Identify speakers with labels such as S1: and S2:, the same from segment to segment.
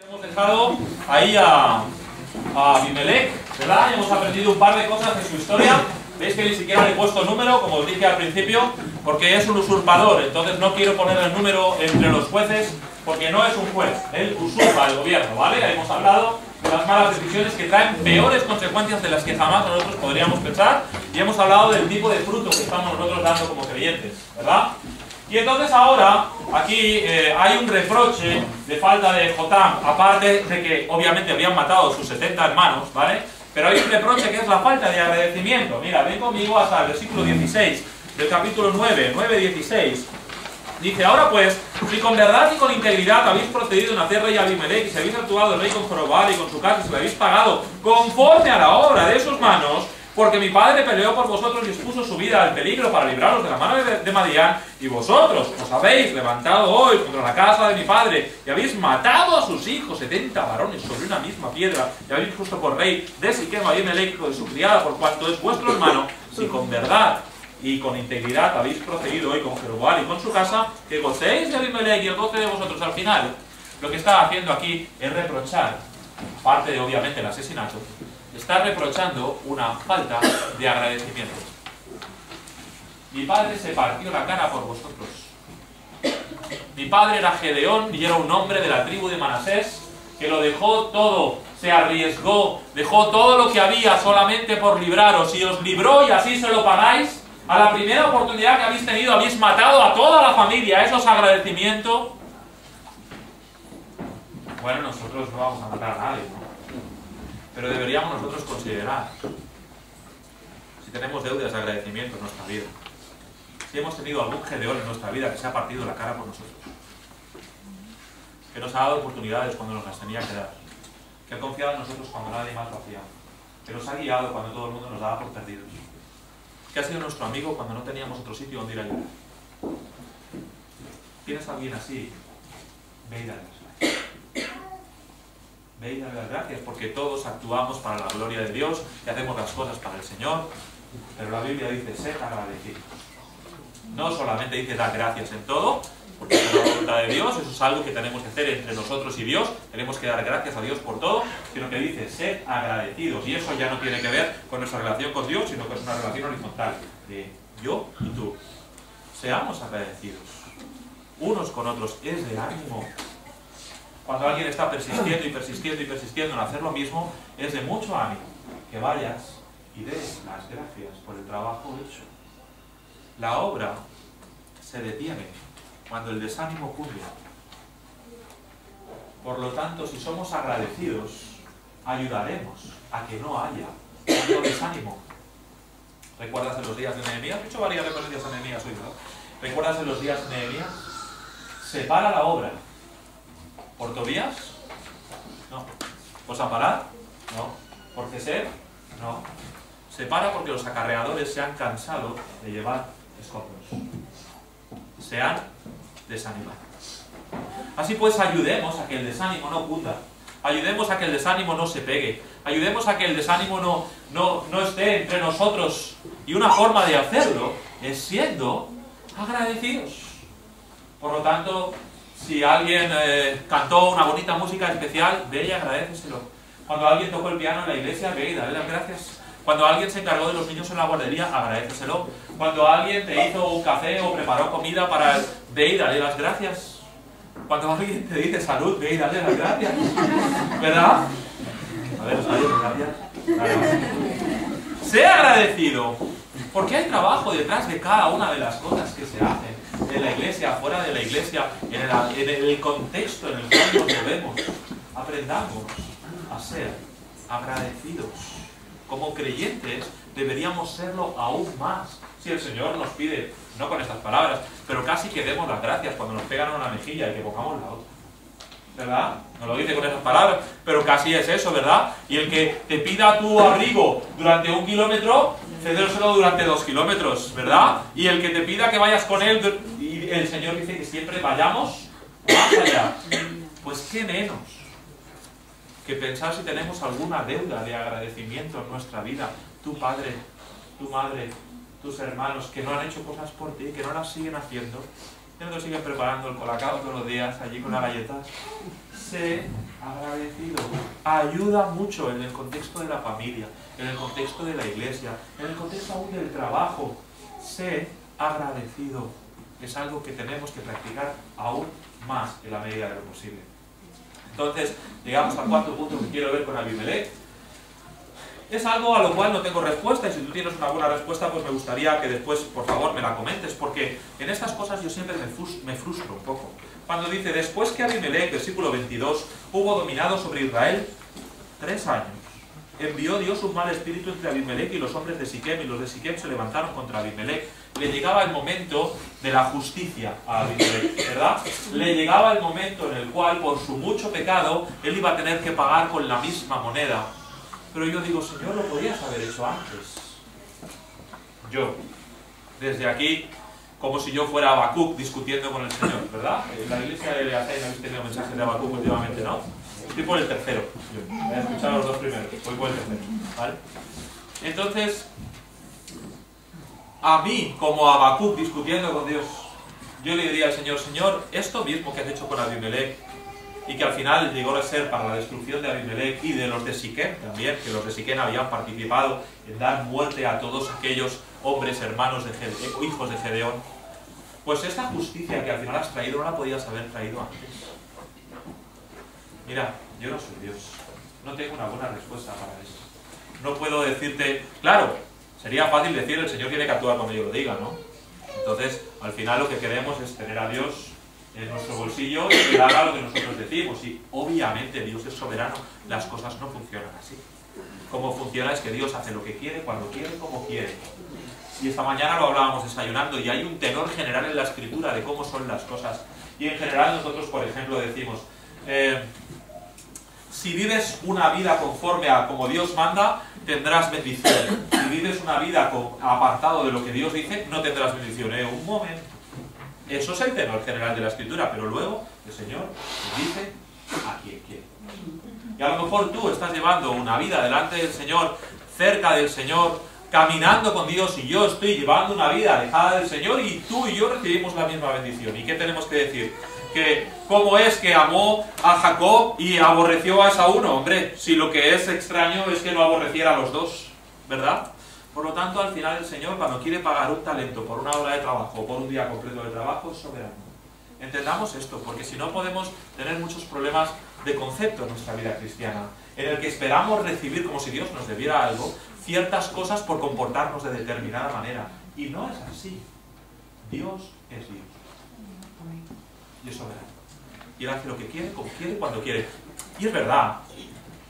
S1: Hemos dejado ahí a Abimelech, ¿verdad? Y hemos aprendido un par de cosas de su historia. Veis que ni siquiera le he puesto número, como os dije al principio, porque es un usurpador. Entonces no quiero poner el número entre los jueces, porque no es un juez. Él usurpa el gobierno, ¿vale? Ahí hemos hablado de las malas decisiones que traen peores consecuencias de las que jamás nosotros podríamos pensar. Y hemos hablado del tipo de fruto que estamos nosotros dando como creyentes, ¿verdad? Y entonces ahora, aquí hay un reproche de falta de Jotam, aparte de que obviamente habían matado a sus 70 hermanos, ¿vale? Pero hay un reproche que es la falta de agradecimiento. Mira, ven conmigo hasta el versículo 16 del capítulo 9:16. Dice, ahora pues, si con verdad y con integridad habéis procedido en hacer rey a Abimelech, y si habéis actuado el rey con Jorobal y con su casa, y si lo habéis pagado conforme a la obra de sus manos, porque mi padre peleó por vosotros y expuso su vida al peligro para libraros de la mano de Madián, y vosotros os habéis levantado hoy contra la casa de mi padre, y habéis matado a sus hijos, 70 varones, sobre una misma piedra, y habéis puesto por rey de Siquem a Abimelech de su criada, por cuanto es vuestro hermano, si con verdad y con integridad habéis procedido hoy con Jerobal y con su casa, que gocéis de Abimelech y el goce de vosotros. Al final, lo que está haciendo aquí es reprochar, aparte de obviamente el asesinato, está reprochando una falta de agradecimiento. Mi padre se partió la cara por vosotros. Mi padre era Gedeón y era un hombre de la tribu de Manasés que lo dejó todo, se arriesgó, dejó todo lo que había solamente por libraros, y os libró y así se lo pagáis. A la primera oportunidad que habéis tenido habéis matado a toda la familia. ¿Eso es agradecimiento? Bueno, nosotros no vamos a matar a nadie, ¿no? Pero deberíamos nosotros considerar si tenemos deudas de agradecimiento en nuestra vida, si hemos tenido algún Gedeón en nuestra vida que se ha partido la cara por nosotros, que nos ha dado oportunidades cuando nos las tenía que dar, que ha confiado en nosotros cuando nadie más lo hacía, que nos ha guiado cuando todo el mundo nos daba por perdidos, que ha sido nuestro amigo cuando no teníamos otro sitio donde ir a llorar. ¿Tienes a alguien así? Ve y dale las gracias. Ve y dale las gracias, porque todos actuamos para la gloria de Dios y hacemos las cosas para el Señor, pero la Biblia dice, sed agradecidos. No solamente dice dar gracias en todo, porque es la voluntad de Dios, eso es algo que tenemos que hacer entre nosotros y Dios, tenemos que dar gracias a Dios por todo, sino que dice, sed agradecidos, y eso ya no tiene que ver con nuestra relación con Dios, sino que es una relación horizontal, de yo y tú. Seamos agradecidos, unos con otros, es de ánimo. Cuando alguien está persistiendo y persistiendo y persistiendo en hacer lo mismo, es de mucho ánimo que vayas y des las gracias por el trabajo hecho. La obra se detiene cuando el desánimo cunde. Por lo tanto, si somos agradecidos, ayudaremos a que no haya tanto desánimo. ¿Recuerdas en los días de Nehemías? He hecho varias referencias a Nehemías hoy, ¿verdad? ¿Recuerdas en los días de Nehemías? Separa la obra. ¿Por Tobías? No. ¿Por Sanballat? No. ¿Por Gesem? No. Se para porque los acarreadores se han cansado de llevar escombros. Se han desanimado. Así pues, ayudemos a que el desánimo no cunda. Ayudemos a que el desánimo no se pegue. Ayudemos a que el desánimo no esté entre nosotros. Y una forma de hacerlo es siendo agradecidos. Por lo tanto, si alguien cantó una bonita música especial, ve y agradéceselo. Cuando alguien tocó el piano en la iglesia, ve y dale las gracias. Cuando alguien se encargó de los niños en la guardería, agradéceselo. Cuando alguien te hizo un café o preparó comida para él, ve y dale las gracias. Cuando alguien te dice salud, ve y dale las gracias. ¿Verdad? A ver, salud, gracias. Sé agradecido, porque hay trabajo detrás de cada una de las cosas que se hacen. En la iglesia, fuera de la iglesia, en el contexto en el cual nos movemos. Aprendamos a ser agradecidos. Como creyentes deberíamos serlo aún más. Si el Señor nos pide, no con estas palabras, pero casi que demos las gracias cuando nos pegan una mejilla y que pongamos la otra. ¿Verdad? No lo dice con esas palabras, pero casi es eso, ¿verdad? Y el que te pida tu abrigo durante 1 kilómetro, cédelo durante 2 kilómetros, ¿verdad? Y el que te pida que vayas con él, y el Señor dice que siempre vayamos más allá. Pues qué menos que pensar si tenemos alguna deuda de agradecimiento en nuestra vida. Tu padre, tu madre, tus hermanos que no han hecho cosas por ti, que no las siguen haciendo, y nosotros siguen preparando el colacao todos los días allí con las galletas. Sé agradecido. Ayuda mucho en el contexto de la familia, en el contexto de la iglesia, en el contexto aún del trabajo. Sé agradecido. Es algo que tenemos que practicar aún más en la medida de lo posible. Entonces, llegamos al cuarto punto que quiero ver con Abimelech. Es algo a lo cual no tengo respuesta, y si tú tienes una buena respuesta, pues me gustaría que después, por favor, me la comentes, porque en estas cosas yo siempre me frustro un poco. Cuando dice, después que Abimelech, versículo 22, hubo dominado sobre Israel 3 años, envió Dios un mal espíritu entre Abimelech y los hombres de Siquem, y los de Siquem se levantaron contra Abimelech. Le llegaba el momento de la justicia a Abimelech, ¿verdad? Le llegaba el momento en el cual, por su mucho pecado, él iba a tener que pagar con la misma moneda. Pero yo digo, Señor, lo podías haber hecho antes. Yo, desde aquí, como si yo fuera Habacuc discutiendo con el Señor, ¿verdad? En la iglesia de Eleazar no habéis tenido mensajes de Habacuc últimamente, ¿no? Estoy por el tercero. Voy a escuchar los 2 primeros, voy por el tercero, ¿vale? Entonces, a mí, como Habacuc discutiendo con Dios, yo le diría al Señor, Señor, esto mismo que has hecho con Abimelech, y que al final llegó a ser para la destrucción de Abimelech y de los de Siquem también, que los de Siquem habían participado en dar muerte a todos aquellos hombres, hermanos, hijos de Gedeón, pues esta justicia que al final has traído no la podías haber traído antes. Mira, yo no soy Dios, no tengo una buena respuesta para eso. No puedo decirte, claro, sería fácil decir el Señor tiene que actuar cuando yo lo diga, ¿no? Entonces, al final lo que queremos es tener a Dios en nuestro bolsillo y que haga lo que nosotros decimos. Y obviamente Dios es soberano, las cosas no funcionan así. Como funciona es que Dios hace lo que quiere, cuando quiere, como quiere. Y esta mañana lo hablábamos desayunando y hay un tenor general en la escritura de cómo son las cosas. Y en general nosotros, por ejemplo, decimos, si vives una vida conforme a como Dios manda, tendrás bendición. Si vives una vida apartado de lo que Dios dice, no tendrás bendición. Un momento. Eso es el tenor general de la escritura, pero luego el Señor dice a quien quiere. Y a lo mejor tú estás llevando una vida delante del Señor, cerca del Señor, caminando con Dios, y yo estoy llevando una vida alejada del Señor, y tú y yo recibimos la misma bendición. ¿Y qué tenemos que decir? Que cómo es que amó a Jacob y aborreció a Esaú. No, hombre, si lo que es extraño es que no aborreciera a los dos, ¿verdad? Por lo tanto, al final el Señor, cuando quiere pagar un talento por una hora de trabajo o por un día completo de trabajo, es soberano. Entendamos esto, porque si no podemos tener muchos problemas de concepto en nuestra vida cristiana, en el que esperamos recibir, como si Dios nos debiera algo, ciertas cosas por comportarnos de determinada manera. Y no es así. Dios es Dios. Y es soberano. Y Él hace lo que quiere, como quiere, cuando quiere. Y es verdad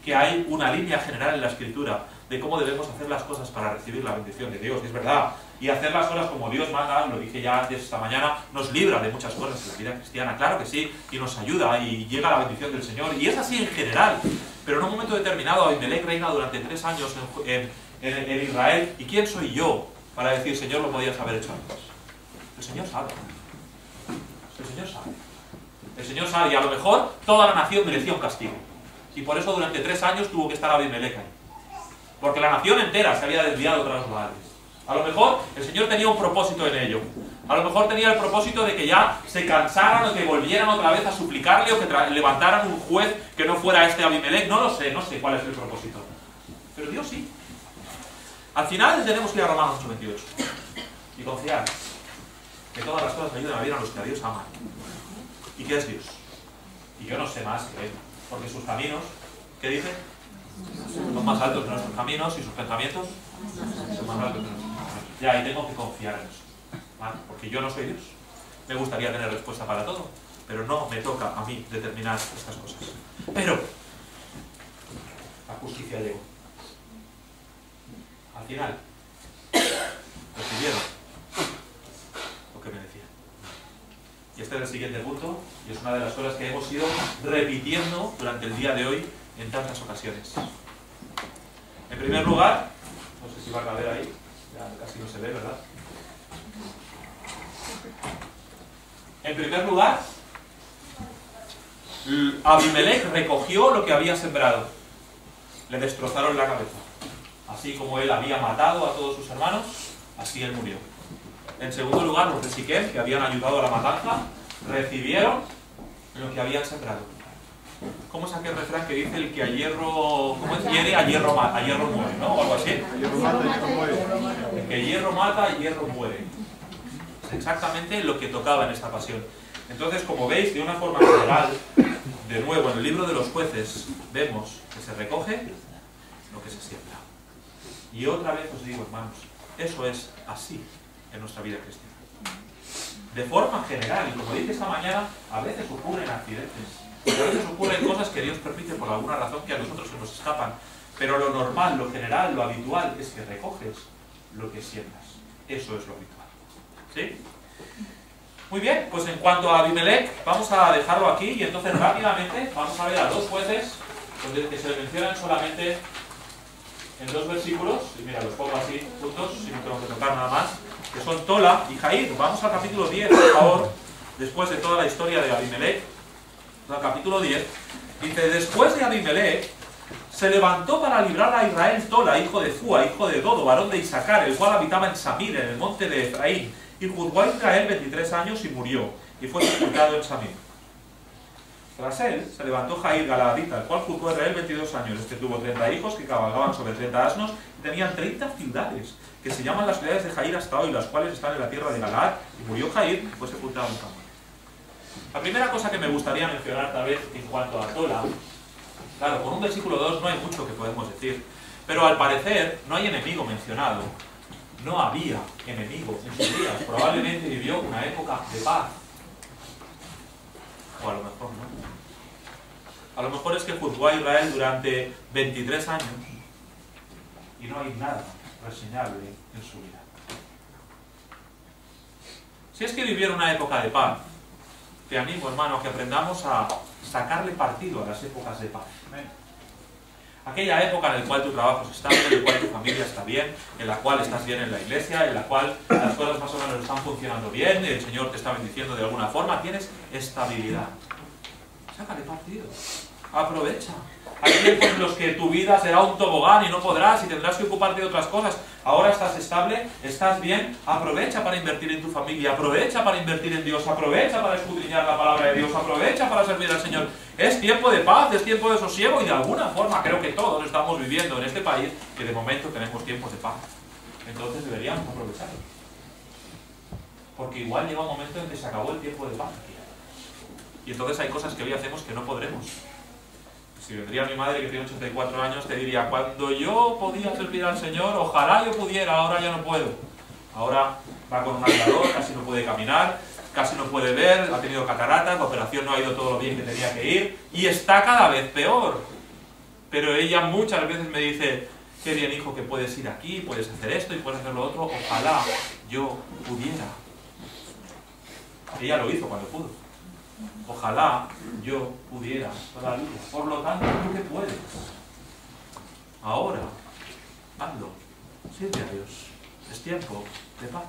S1: que hay una línea general en la Escritura de cómo debemos hacer las cosas para recibir la bendición de Dios, es verdad. Y hacer las cosas como Dios manda, lo dije ya antes esta mañana, nos libra de muchas cosas en la vida cristiana, claro que sí, y nos ayuda y llega la bendición del Señor, y es así en general. Pero en un momento determinado, Abimelech reina durante 3 años en Israel, ¿y quién soy yo para decir, Señor, lo podías haber hecho antes? El Señor sabe. El Señor sabe. El Señor sabe, y a lo mejor toda la nación merecía un castigo. Y por eso durante 3 años tuvo que estar Abimelech ahí. Porque la nación entera se había desviado tras los Baales. A lo mejor el Señor tenía un propósito en ello. A lo mejor tenía el propósito de que ya se cansaran o que volvieran otra vez a suplicarle o que levantaran un juez que no fuera este Abimelech. No lo sé, no sé cuál es el propósito. Pero Dios sí. Al final tenemos que ir a Romanos 8:28 y confiar que todas las cosas ayudan a bien a los que a Dios aman. ¿Y qué es Dios? Y yo no sé más que Él. Porque sus caminos, ¿qué dice? Son más altos que nuestros caminos y sus pensamientos son más altos que nuestros pensamientos. Ya, y tengo que confiar en eso, ¿vale? Porque yo no soy Dios. Me gustaría tener respuesta para todo, pero no me toca a mí determinar estas cosas. Pero la justicia llegó. Al final, recibieron lo que merecían. Y este es el siguiente punto, y es una de las cosas que hemos ido repitiendo durante el día de hoy en tantas ocasiones. En primer lugar, no sé si va a caber ahí, ya casi no se ve, ¿verdad? En primer lugar, Abimelech recogió lo que había sembrado. Le destrozaron la cabeza. Así como él había matado a todos sus hermanos, así él murió. En segundo lugar, los de Siquem, que habían ayudado a la matanza, recibieron lo que habían sembrado. ¿Cómo es aquel refrán que dice el que a hierro, ¿cómo es? Hiere, a hierro muere, ¿no? O algo así.
S2: Hierro mata, hierro muere.
S1: El que hierro mata, hierro muere. Es exactamente lo que tocaba en esta pasión. Entonces, como veis, de una forma general, de nuevo, en el libro de los jueces, vemos que se recoge lo que se siembra. Y otra vez os digo, hermanos, eso es así en nuestra vida cristiana. De forma general, y como dije esta mañana, a veces ocurren accidentes, a veces ocurren cosas que Dios permite por alguna razón que a nosotros se nos escapan, pero lo normal, lo general, lo habitual es que recoges lo que siembras. Eso es lo habitual. ¿Sí? Muy bien, pues en cuanto a Abimelech, vamos a dejarlo aquí y entonces rápidamente vamos a ver a dos jueces donde que se le mencionan solamente en dos versículos, y mira, los pongo así juntos, si no tengo que tocar nada más, que son Tola y Jair. Vamos al capítulo 10, por favor, después de toda la historia de Abimelech, al capítulo 10, dice, después de Abimelech, se levantó para librar a Israel Tola, hijo de Fua, hijo de Dodo, varón de Isaacar, el cual habitaba en Samir, en el monte de Efraín, y juzgó a Israel 23 años y murió, y fue sepultado en Samir. Tras él se levantó Jair Galaadita, el cual juzgó a Israel 22 años. Este tuvo 30 hijos que cabalgaban sobre 30 asnos y tenían 30 ciudades, que se llaman las ciudades de Jair hasta hoy, las cuales están en la tierra de Galaad, y murió Jair y fue sepultado en Samir. La primera cosa que me gustaría mencionar tal vez en cuanto a Tola, claro, con un versículo 2 no hay mucho que podemos decir, pero al parecer no hay enemigo mencionado. No había enemigo en sus días, probablemente vivió una época de paz. O a lo mejor no. A lo mejor es que juzgó a Israel durante 23 años y no hay nada reseñable en su vida. Si es que viviera una época de paz, te animo, hermano, a que aprendamos a sacarle partido a las épocas de paz. Aquella época en la cual tu trabajo está bien, en la cual tu familia está bien, en la cual estás bien en la iglesia, en la cual las cosas más o menos están funcionando bien, el Señor te está bendiciendo de alguna forma, tienes estabilidad. Sácale partido. Aprovecha. Hay tiempos en los que tu vida será un tobogán y no podrás y tendrás que ocuparte de otras cosas. Ahora estás estable, estás bien, aprovecha para invertir en tu familia, aprovecha para invertir en Dios, aprovecha para escudriñar la palabra de Dios, aprovecha para servir al Señor. Es tiempo de paz, es tiempo de sosiego y de alguna forma creo que todos estamos viviendo en este país que de momento tenemos tiempos de paz. Entonces deberíamos aprovecharlo. Porque igual llega un momento en que se acabó el tiempo de paz aquí. Y entonces hay cosas que hoy hacemos que no podremos. Si vendría mi madre que tiene 84 años, te diría, cuando yo podía servir al Señor, ojalá yo pudiera, ahora ya no puedo. Ahora va con un andador, casi no puede caminar, casi no puede ver, ha tenido cataratas, la operación no ha ido todo lo bien que tenía que ir, y está cada vez peor. Pero ella muchas veces me dice, qué bien hijo que puedes ir aquí, puedes hacer esto y puedes hacer lo otro, ojalá yo pudiera. Ella lo hizo cuando pudo. Ojalá yo pudiera todavía. Por lo tanto, tú que puedes. Ahora, hazlo. Sirve a Dios. Es tiempo de paz.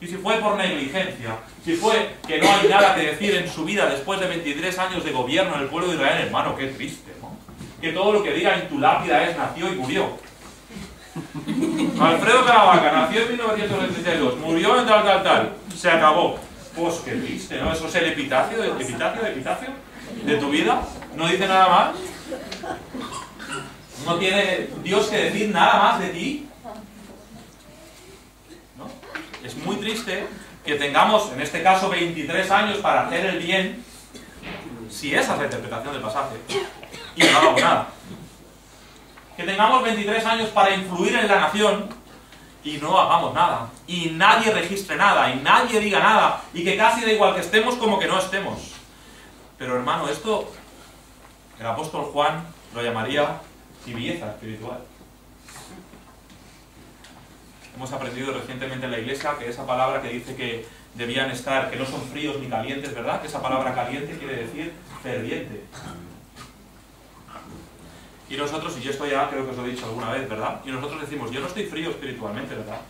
S1: Y si fue por negligencia, si fue que no hay nada que decir en su vida después de 23 años de gobierno en el pueblo de Israel, hermano, qué triste, ¿no? Que todo lo que diga en tu lápida es nació y murió. Alfredo Caravaca nació en 1972, murió en tal, se acabó. Pues qué triste, ¿no? Eso es el epitafio de tu vida. No dice nada más. No tiene Dios que decir nada más de ti. ¿No? Es muy triste que tengamos, en este caso, 23 años para hacer el bien, si esa es la interpretación del pasaje, y no hagamos nada. Que tengamos 23 años para influir en la nación y no hagamos nada, y nadie registre nada, y nadie diga nada, y que casi da igual que estemos como que no estemos. Pero hermano, esto el apóstol Juan lo llamaría tibieza espiritual. Hemos aprendido recientemente en la iglesia que esa palabra que dice que debían estar, que no son fríos ni calientes, ¿verdad? Que esa palabra caliente quiere decir ferviente. Y nosotros, y yo esto ya creo que os lo he dicho alguna vez, ¿verdad? Y nosotros decimos, yo no estoy frío espiritualmente, ¿verdad?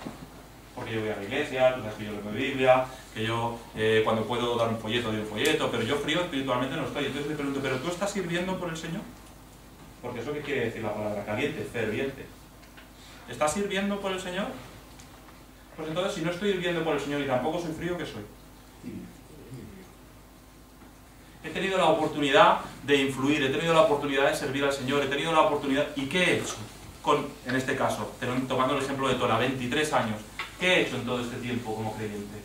S1: Porque yo voy a la iglesia, tú sabes que yo leo la Biblia, que yo cuando puedo dar un folleto, doy un folleto, pero yo frío espiritualmente no estoy. Entonces le pregunto, ¿pero tú estás sirviendo por el Señor? Porque eso qué quiere decir la palabra caliente, ferviente. ¿Estás sirviendo por el Señor? Pues entonces, si no estoy hirviendo por el Señor y tampoco soy frío, ¿qué soy? He tenido la oportunidad de influir, he tenido la oportunidad de servir al Señor, he tenido la oportunidad... ¿Y qué he hecho? En este caso, tomando el ejemplo de Tola, 23 años. ¿Qué he hecho en todo este tiempo como creyente?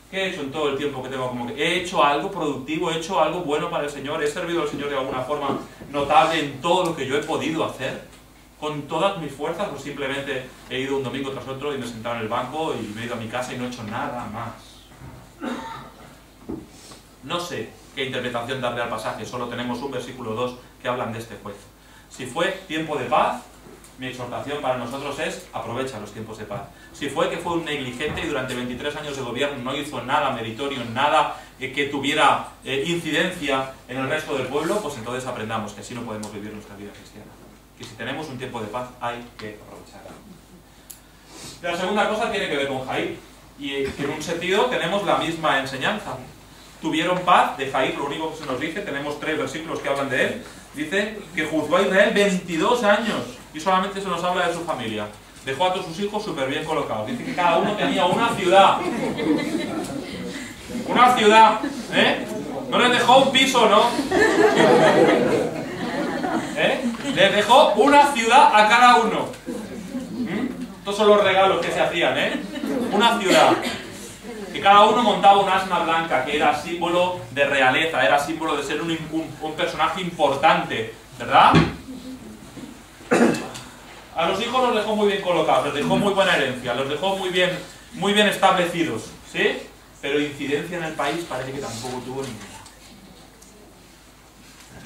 S1: ¿Qué he hecho en todo el tiempo que tengo como creyente? ¿He hecho algo productivo? ¿He hecho algo bueno para el Señor? ¿He servido al Señor de alguna forma notable en todo lo que yo he podido hacer? ¿Con todas mis fuerzas? ¿O simplemente he ido un domingo tras otro y me he sentado en el banco y me he ido a mi casa y no he hecho nada más? No sé qué interpretación darle al pasaje, solo tenemos un versículo 2 que hablan de este juez. Si fue tiempo de paz, mi exhortación para nosotros es aprovecha los tiempos de paz. Si fue que fue un negligente y durante 23 años de gobierno no hizo nada meritorio, nada que tuviera incidencia en el resto del pueblo, pues entonces aprendamos que así no podemos vivir nuestra vida cristiana. Que si tenemos un tiempo de paz hay que aprovecharlo. La segunda cosa tiene que ver con Jair. Y en un sentido tenemos la misma enseñanza. Tuvieron paz de Jair, lo único que se nos dice, tenemos 3 versículos que hablan de él. Dice que juzgó a Israel 22 años y solamente se nos habla de su familia. Dejó a todos sus hijos súper bien colocados. Dice que cada uno tenía una ciudad. Una ciudad, ¿eh? No les dejó un piso, ¿no? Les dejó una ciudad a cada uno. Estos son los regalos que se hacían, ¿eh? Una ciudad. Que cada uno montaba un asna blanca, que era símbolo de realeza, era símbolo de ser un personaje importante, ¿verdad? A los hijos los dejó muy bien colocados, les dejó muy buena herencia, los dejó muy bien establecidos, ¿sí? Pero incidencia en el país parece que tampoco tuvo ninguna.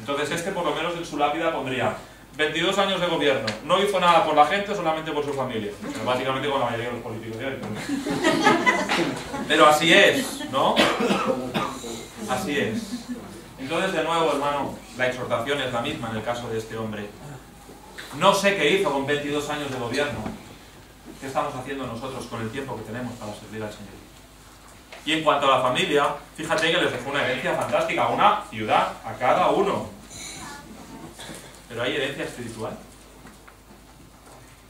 S1: Entonces por lo menos en su lápida pondría 22 años de gobierno, no hizo nada por la gente, solamente por su familia. Pero básicamente con la mayoría de los políticos de hoy. Pero así es, ¿no? Así es. Entonces, de nuevo, hermano, la exhortación es la misma en el caso de este hombre. No sé qué hizo con 22 años de gobierno. ¿Qué estamos haciendo nosotros con el tiempo que tenemos para servir al Señor? Y en cuanto a la familia, fíjate que les dejó una herencia fantástica, una ciudad a cada uno. ¿Pero hay herencia espiritual?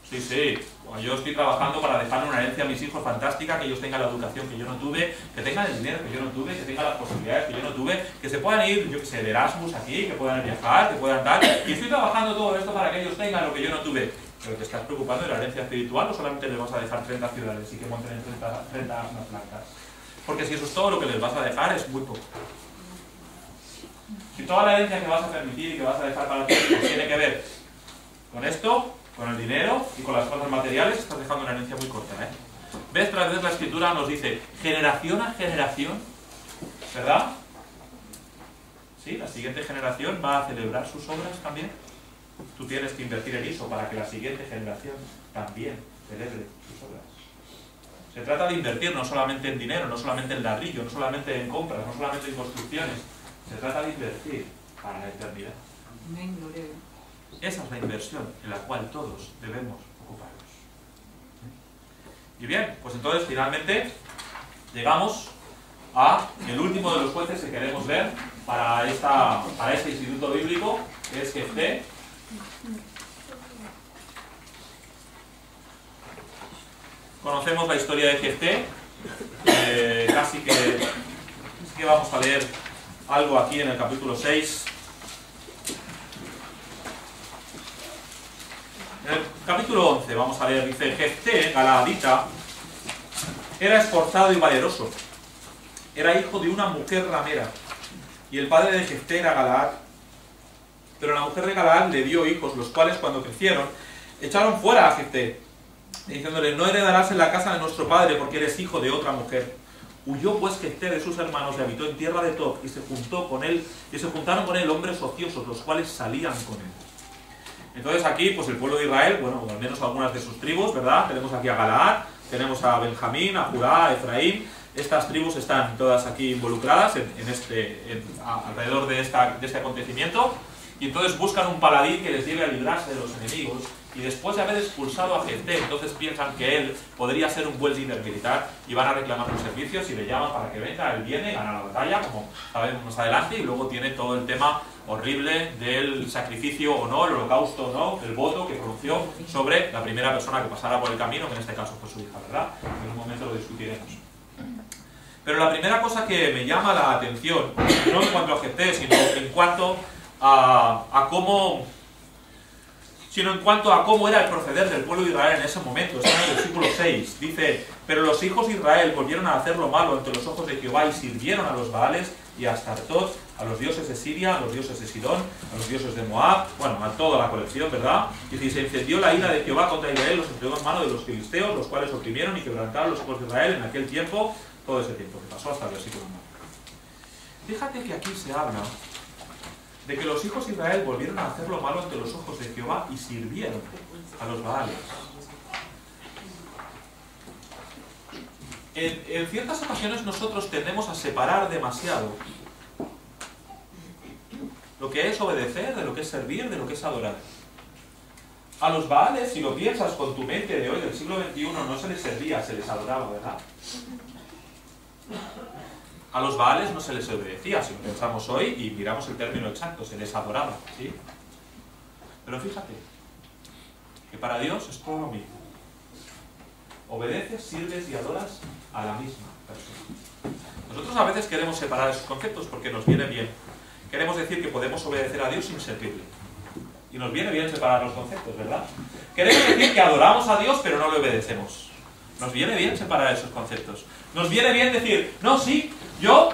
S1: Sí, sí. Yo estoy trabajando para dejar una herencia a mis hijos fantástica, que ellos tengan la educación que yo no tuve, que tengan el dinero que yo no tuve, que tengan las posibilidades que yo no tuve, que se puedan ir, yo que sé, de Erasmus aquí, que puedan viajar, que puedan tal. Y estoy trabajando todo esto para que ellos tengan lo que yo no tuve. ¿Pero te estás preocupando de la herencia espiritual o solamente les vas a dejar 30 ciudades y que monten en 30 armas blancas? Porque si eso es todo lo que les vas a dejar, es muy poco. Si toda la herencia que vas a permitir y que vas a dejar para tus hijos tiene que ver con esto, con el dinero y con las cosas materiales, estás dejando una herencia muy corta, ¿eh? Vez tras vez la Escritura nos dice, generación a generación, ¿verdad? Sí, la siguiente generación va a celebrar sus obras también. Tú tienes que invertir en eso para que la siguiente generación también celebre sus obras. Se trata de invertir no solamente en dinero, no solamente en ladrillo, no solamente en compras, no solamente en construcciones. Se trata de invertir para la eternidad. Esa es la inversión en la cual todos debemos ocuparnos. Y bien, pues entonces finalmente llegamos a el último de los jueces que queremos ver para este instituto bíblico, que es Jefté. Conocemos la historia de Jefté, casi que vamos a leer algo aquí en el capítulo 6. En el capítulo 11 vamos a leer, dice, Jefté, galaadita, era esforzado y valeroso. Era hijo de una mujer ramera. Y el padre de Jefté era Galaad. Pero la mujer de Galaad le dio hijos, los cuales cuando crecieron, echaron fuera a Jefté, diciéndole, no heredarás en la casa de nuestro padre porque eres hijo de otra mujer. Huyó pues Jefté de sus hermanos y habitó en tierra de Tob, y se juntaron con él hombres ociosos, los cuales salían con él. Entonces aquí, pues el pueblo de Israel, bueno, al menos algunas de sus tribus, ¿verdad? Tenemos aquí a Galaad, tenemos a Benjamín, a Judá, a Efraín. Estas tribus están todas aquí involucradas alrededor de este acontecimiento. Y entonces buscan un paladín que les lleve a librarse de los enemigos. Y después de haber expulsado a Jefté, entonces piensan que él podría ser un buen líder militar y van a reclamar sus servicios y le llaman para que venga. Él viene, gana la batalla, como sabemos más adelante, y luego tiene todo el tema horrible del sacrificio o no, el holocausto o no, el voto que pronunció sobre la primera persona que pasara por el camino, que en este caso fue su hija, ¿verdad? En un momento discutiremos. Pero la primera cosa que me llama la atención, no en cuanto a Jefté, sino en cuanto a cómo era el proceder del pueblo de Israel en ese momento. Está en el versículo 6. Dice: pero los hijos de Israel volvieron a hacer lo malo ante los ojos de Jehová y sirvieron a los Baales y a Astartot, a los dioses de Siria, a los dioses de Sidón, a los dioses de Moab, bueno, a toda la colección, ¿verdad? Y se encendió la ira de Jehová contra Israel, los entregó en mano de los filisteos, los cuales oprimieron y quebrantaron los hijos de Israel en aquel tiempo, todo ese tiempo que pasó hasta el versículo 9. Fíjate que aquí se habla de que los hijos de Israel volvieron a hacer lo malo ante los ojos de Jehová y sirvieron a los Baales. En ciertas ocasiones nosotros tendemos a separar demasiado lo que es obedecer, de lo que es servir, de lo que es adorar. A los Baales, si lo piensas con tu mente de hoy, del siglo XXI, no se les servía, se les adoraba, ¿verdad? A los Baales no se les obedecía, si lo pensamos hoy y miramos el término exacto, se les adoraba, ¿sí? Pero fíjate, que para Dios es todo lo mismo. Obedeces, sirves y adoras a la misma persona. Nosotros a veces queremos separar esos conceptos porque nos viene bien. Queremos decir que podemos obedecer a Dios sin servirle. Y nos viene bien separar los conceptos, ¿verdad? Queremos decir que adoramos a Dios pero no le obedecemos. Nos viene bien separar esos conceptos. Nos viene bien decir: no, sí, yo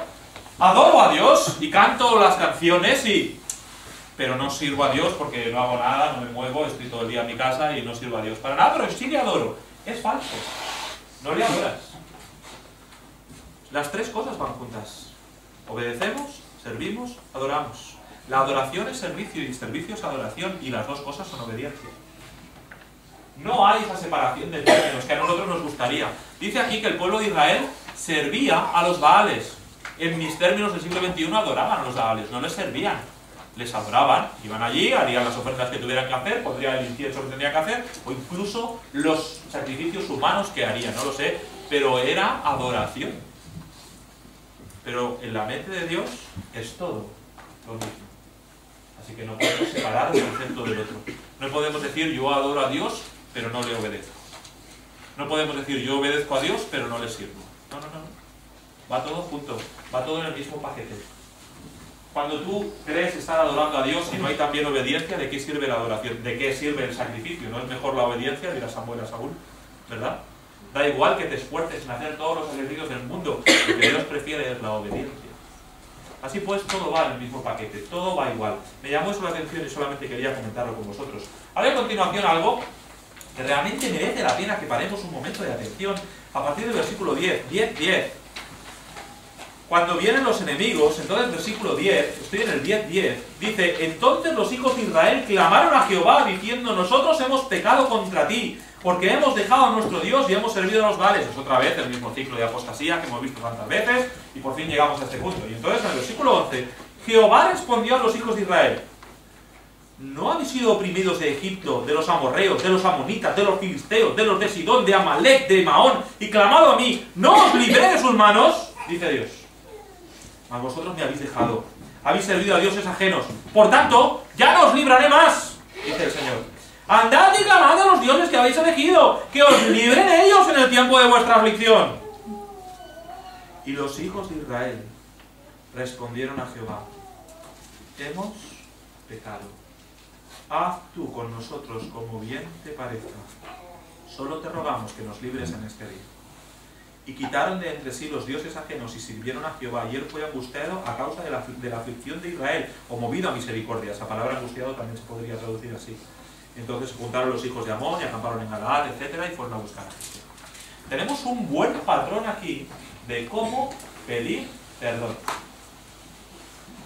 S1: adoro a Dios y canto las canciones pero no sirvo a Dios porque no hago nada, no me muevo, estoy todo el día en mi casa y no sirvo a Dios para nada, pero sí le adoro. Es falso. No le adoras. Las tres cosas van juntas. Obedecemos, servimos, adoramos. La adoración es servicio y servicio es adoración, y las dos cosas son obediencia. No hay esa separación de términos que a nosotros nos gustaría. Dice aquí que el pueblo de Israel servía a los Baales. En mis términos del siglo XXI adoraban a los Baales, no les servían. Les adoraban, iban allí, harían las ofertas que tuvieran que hacer, pondrían el incienso que tendrían que hacer, o incluso los sacrificios humanos que harían, no lo sé, pero era adoración. Pero en la mente de Dios es todo lo mismo. Así que no podemos separar el concepto del otro. No podemos decir yo adoro a Dios, pero no le obedezco. No podemos decir yo obedezco a Dios, pero no le sirvo. No, no, no. Va todo junto, va todo en el mismo paquete. Cuando tú crees estar adorando a Dios y no hay también obediencia, ¿de qué sirve la adoración? ¿De qué sirve el sacrificio? ¿No es mejor la obediencia? Dirá Samuel a Saúl, ¿verdad? Da igual que te esfuerces en hacer todos los sacrificios del mundo, lo que Dios prefiere es la obediencia. Así pues, todo va en el mismo paquete, todo va igual. Me llamó eso la atención y solamente quería comentarlo con vosotros. Ahora, a continuación, algo que realmente merece la pena que paremos un momento de atención, a partir del versículo 10, 10. Cuando vienen los enemigos, entonces versículo 10, estoy en el 10, dice: entonces los hijos de Israel clamaron a Jehová diciendo: nosotros hemos pecado contra ti, porque hemos dejado a nuestro Dios y hemos servido a los Baales. Es otra vez el mismo ciclo de apostasía que hemos visto tantas veces, y por fin llegamos a este punto. Y entonces en el versículo 11, Jehová respondió a los hijos de Israel: ¿no habéis sido oprimidos de Egipto, de los amorreos, de los amonitas, de los filisteos, de los de Sidón, de Amalek, de Maón, y clamado a mí: no os libré de sus manos? Dice Dios. Mas vosotros me habéis dejado, habéis servido a dioses ajenos, por tanto, ya no os libraré más, dice el Señor. Andad y clamad a los dioses que habéis elegido, que os libren ellos en el tiempo de vuestra aflicción. Y los hijos de Israel respondieron a Jehová: hemos pecado. Haz tú con nosotros como bien te parezca. Solo te rogamos que nos libres en este día. Y quitaron de entre sí los dioses ajenos y sirvieron a Jehová, y él fue angustiado a causa de la aflicción de Israel, o movido a misericordia. Esa palabra angustiado también se podría traducir así. Entonces se juntaron los hijos de Amón y acamparon en Galaad, etc., y fueron a buscar a Cristo. Tenemos un buen patrón aquí de cómo pedir perdón.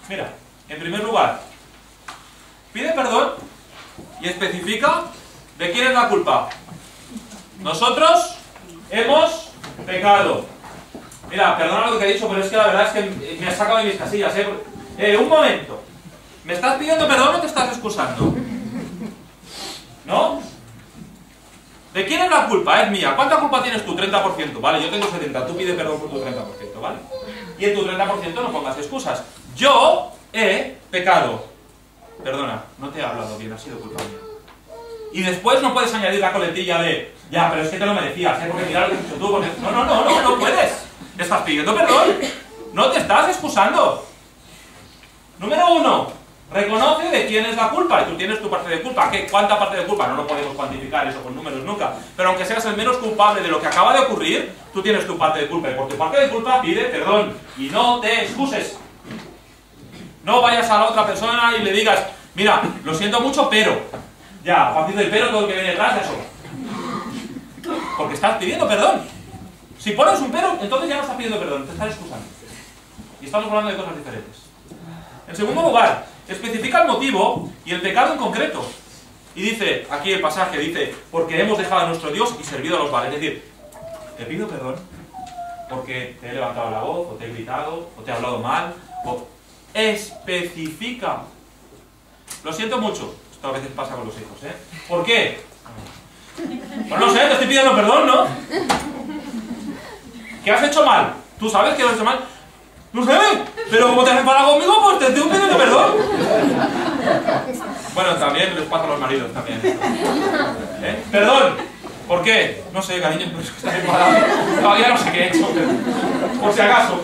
S1: Mira, en primer lugar, pide perdón y especifica de quién es la culpa. Nosotros hemos pecado. Mira, perdona lo que te he dicho, pero es que la verdad es que me has sacado de mis casillas, un momento. ¿Me estás pidiendo perdón o te estás excusando? ¿No? ¿De quién es la culpa? Es mía. ¿Cuánta culpa tienes tú? 30%. Vale, yo tengo 70%. Tú pide perdón por tu 30%, ¿vale? Y en tu 30% no pongas excusas. Yo he pecado. Perdona, no te he hablado bien, ha sido culpa mía. Y después no puedes añadir la coletilla de Ya, pero es que te lo merecías, ¿eh? Porque mira lo que has hecho tú. Porque... No puedes. Estás pidiendo perdón. No te estás excusando. Número 1. Reconoce de quién es la culpa. Y tú tienes tu parte de culpa. ¿Qué? ¿Cuánta parte de culpa? No lo podemos cuantificar eso con números nunca. Pero aunque seas el menos culpable de lo que acaba de ocurrir, tú tienes tu parte de culpa. Y por tu parte de culpa pide perdón. Y no te excuses. No vayas a la otra persona y le digas, mira, lo siento mucho, pero... Ya, a partir del pero todo lo que viene detrás ya sobra. Porque estás pidiendo perdón. Si pones un pero, entonces ya no estás pidiendo perdón, te estás excusando. Y estamos hablando de cosas diferentes. En segundo lugar, especifica el motivo y el pecado en concreto. Y dice, aquí el pasaje dice, porque hemos dejado a nuestro Dios y servido a los vales. Es decir, te pido perdón porque te he levantado la voz, o te he gritado, o te he hablado mal, o... Especifica. Lo siento mucho. Esto a veces pasa con los hijos, ¿eh? ¿Por qué? Bueno, no sé, te estoy pidiendo perdón, ¿no? ¿Qué has hecho mal? ¿Tú sabes que lo has hecho mal? No sé, pero como te has enfadado conmigo, pues te estoy pidiendo perdón. Bueno, también les pasa a los maridos, también. Perdón. ¿Por qué? No sé, cariño, pero es que estás enfadado. Todavía no sé qué he hecho, pero... por si acaso.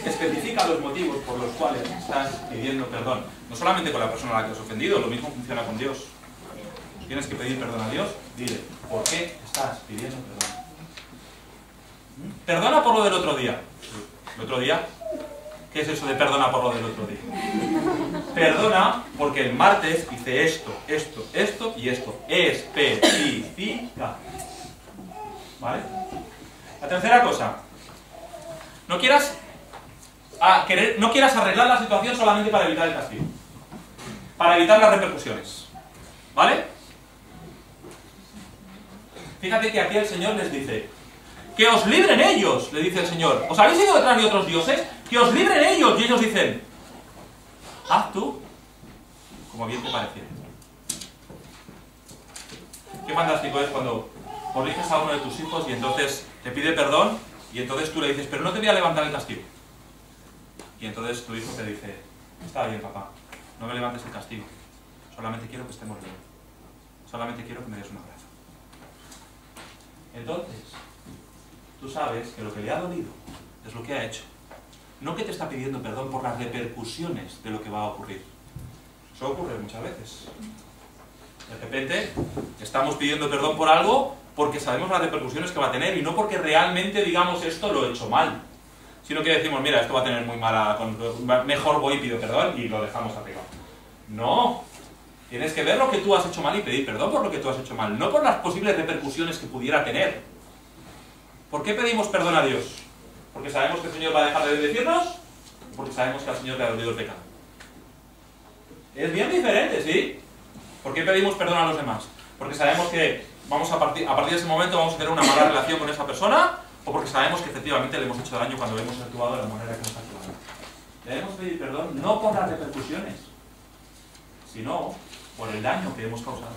S1: Especifica los motivos por los cuales estás pidiendo perdón. No solamente con la persona a la que has ofendido, lo mismo funciona con Dios. Tienes que pedir perdón a Dios, dile, ¿por qué estás pidiendo perdón? Perdona por lo del otro día. ¿El otro día? ¿Qué es eso de perdona por lo del otro día? Perdona porque el martes hice esto, esto, esto y esto. Especifica. ¿Vale? La tercera cosa. No quieras arreglar la situación solamente para evitar el castigo. Para evitar las repercusiones. ¿Vale? Fíjate que aquí el Señor les dice, que os libren ellos, le dice el Señor. ¿Os habéis ido detrás de otros dioses? Que os libren ellos. Y ellos dicen, haz tú como bien te pareciera. Qué fantástico es cuando corriges a uno de tus hijos y entonces te pide perdón y entonces tú le dices, pero no te voy a levantar el castigo. Y entonces tu hijo te dice, está bien, papá, no me levantes el castigo, solamente quiero que estemos bien, solamente quiero que me des un abrazo. Entonces, tú sabes que lo que le ha dolido es lo que ha hecho, no que te está pidiendo perdón por las repercusiones de lo que va a ocurrir. Eso ocurre muchas veces. De repente, estamos pidiendo perdón por algo porque sabemos las repercusiones que va a tener y no porque realmente digamos esto lo he hecho mal. Sino que decimos, mira, esto va a tener muy mala... mejor voy y pido perdón y lo dejamos arriba. No. Tienes que ver lo que tú has hecho mal y pedir perdón por lo que tú has hecho mal, no por las posibles repercusiones que pudiera tener. ¿Por qué pedimos perdón a Dios? ¿Porque sabemos que el Señor va a dejar de bendecirnos? ¿O porque sabemos que al Señor le ha dolido el pecado? Es bien diferente, ¿sí? ¿Por qué pedimos perdón a los demás? ¿Porque sabemos que vamos a partir de ese momento vamos a tener una mala relación con esa persona? ¿O porque sabemos que efectivamente le hemos hecho daño cuando hemos actuado de la manera que hemos actuado? Debemos pedir perdón no por las repercusiones, sino por el daño que hemos causado.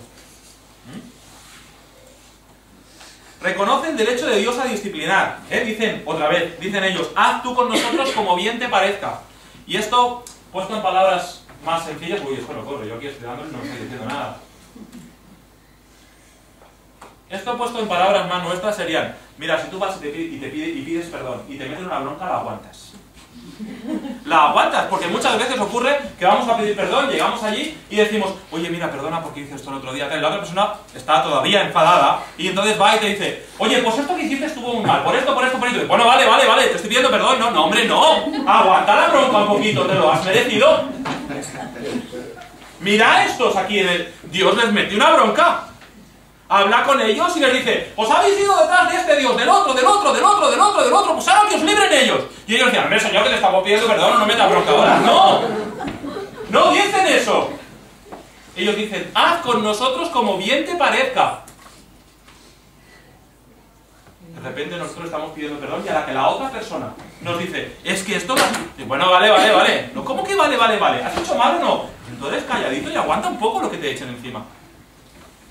S1: Reconoce el derecho de Dios a disciplinar. Dicen, otra vez, dicen ellos, haz tú con nosotros como bien te parezca. Y esto, puesto en palabras más sencillas, uy, esto no corre, yo aquí estoy dándole y no estoy diciendo nada. Esto puesto en palabras más nuestras serían, mira, si tú vas y pides perdón y te meten una bronca, la aguantas. La aguantas, porque muchas veces ocurre que vamos a pedir perdón, llegamos allí y decimos, oye, mira, perdona porque hice esto el otro día. Y la otra persona está todavía enfadada y entonces va y te dice, oye, pues esto que hiciste estuvo muy mal, por esto, por esto, por esto. Bueno, vale, te estoy pidiendo perdón. No, hombre, no. Aguanta la bronca un poquito, te lo has merecido. Mira estos aquí en el... Dios les mete una bronca. Habla con ellos y les dice, os habéis ido detrás de este Dios, del otro, pues ahora que os libren ellos. Y ellos decían, hombre, Señor, que te estamos pidiendo perdón, no metas bronca ahora. No dicen eso. Ellos dicen, haz con nosotros como bien te parezca. De repente nosotros estamos pidiendo perdón y a la que la otra persona nos dice, es que esto... Bueno, vale. No, ¿cómo que vale? ¿Has hecho mal o no? Entonces calladito y aguanta un poco lo que te echen encima.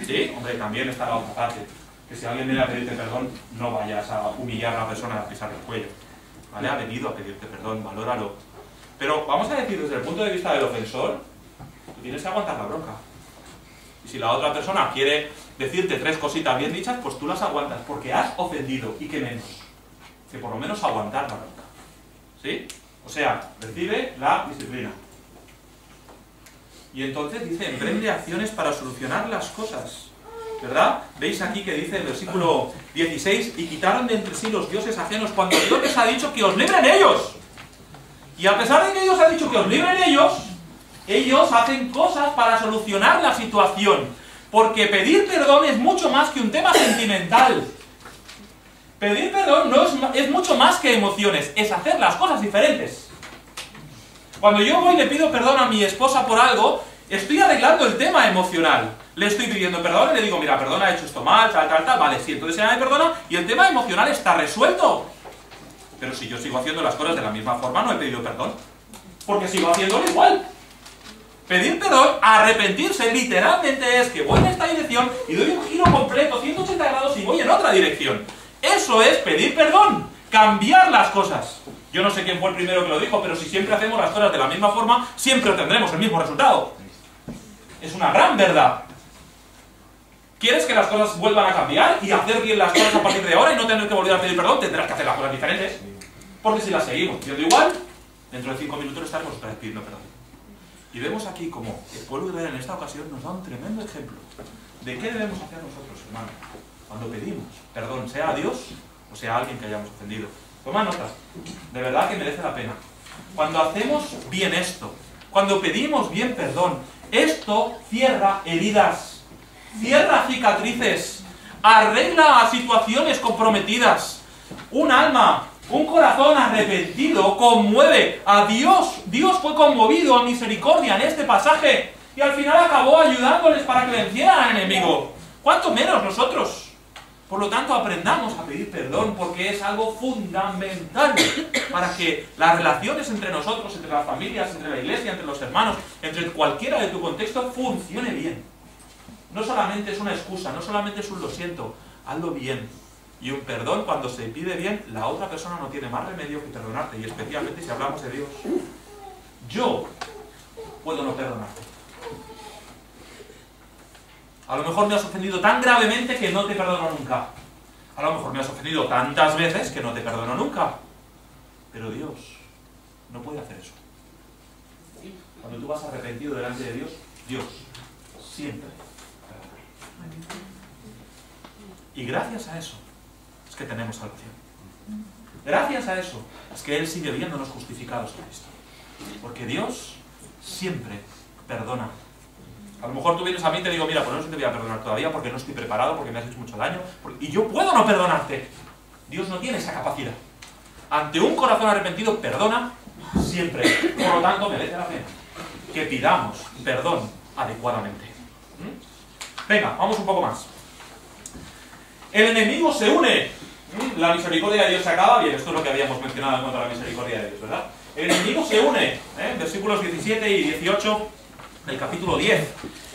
S1: ¿Sí? Hombre, también está la otra parte. Que si alguien viene a pedirte perdón, no vayas a humillar a la persona a pisar el cuello. ¿Vale? Ha venido a pedirte perdón, valóralo. Pero vamos a decir, desde el punto de vista del ofensor, tú tienes que aguantar la bronca. Y si la otra persona quiere decirte 3 cositas bien dichas, pues tú las aguantas, porque has ofendido, y que menos. Que por lo menos aguantar la bronca. ¿Sí? O sea, recibe la disciplina. Y entonces dice, emprende acciones para solucionar las cosas. ¿Verdad? Veis aquí que dice el versículo 16, y quitaron de entre sí los dioses ajenos cuando Dios les ha dicho que os libren ellos. Y a pesar de que Dios ha dicho que os libren ellos hacen cosas para solucionar la situación. Porque pedir perdón es mucho más que un tema sentimental. Pedir perdón es mucho más que emociones, es hacer las cosas diferentes. Cuando yo voy y le pido perdón a mi esposa por algo, estoy arreglando el tema emocional. Le estoy pidiendo perdón y le digo, mira, perdona, he hecho esto mal, tal, vale, sí, entonces ella me perdona y el tema emocional está resuelto. Pero si yo sigo haciendo las cosas de la misma forma, no he pedido perdón. Porque sigo haciéndolo igual. Pedir perdón, arrepentirse, literalmente es que voy en esta dirección y doy un giro completo, 180 grados y voy en otra dirección. Eso es pedir perdón, cambiar las cosas. Yo no sé quién fue el primero que lo dijo, pero si siempre hacemos las cosas de la misma forma, siempre obtendremos el mismo resultado. Es una gran verdad. ¿Quieres que las cosas vuelvan a cambiar y hacer bien las cosas a partir de ahora y no tener que volver a pedir perdón? Tendrás que hacer las cosas diferentes. Porque si las seguimos haciendo igual, dentro de 5 minutos estaremos otra vez pidiendo perdón. Y vemos aquí como el pueblo de Israel en esta ocasión nos da un tremendo ejemplo de qué debemos hacer nosotros, hermanos, cuando pedimos perdón, sea a Dios o sea a alguien que hayamos ofendido. Toma nota, de verdad que merece la pena. Cuando hacemos bien esto, cuando pedimos bien perdón, esto cierra heridas, cierra cicatrices, arregla situaciones comprometidas. Un alma, un corazón arrepentido conmueve a Dios. Dios fue conmovido a misericordia en este pasaje y al final acabó ayudándoles para que vencieran al enemigo. ¿Cuánto menos nosotros? Por lo tanto, aprendamos a pedir perdón porque es algo fundamental para que las relaciones entre nosotros, entre las familias, entre la iglesia, entre los hermanos, entre cualquiera de tu contexto, funcione bien. No solamente es una excusa, no solamente es un lo siento, hazlo bien. Y un perdón, cuando se pide bien, la otra persona no tiene más remedio que perdonarte, y especialmente si hablamos de Dios. Yo puedo no perdonarte. A lo mejor me has ofendido tan gravemente que no te perdono nunca. A lo mejor me has ofendido tantas veces que no te perdono nunca. Pero Dios no puede hacer eso. Cuando tú vas arrepentido delante de Dios, Dios siempre perdona. Y gracias a eso es que tenemos salvación. Gracias a eso es que Él sigue viéndonos justificados en Cristo. Porque Dios siempre perdona. A lo mejor tú vienes a mí y te digo, mira, pues no te voy a perdonar todavía porque no estoy preparado, porque me has hecho mucho daño, y yo puedo no perdonarte. Dios no tiene esa capacidad. Ante un corazón arrepentido, perdona siempre. Por lo tanto, merece la pena que pidamos perdón adecuadamente. Venga, vamos un poco más. El enemigo se une. La misericordia de Dios se acaba. Bien, esto es lo que habíamos mencionado en cuanto a la misericordia de Dios, ¿verdad? El enemigo se une. Versículos 17 y 18 del capítulo 10.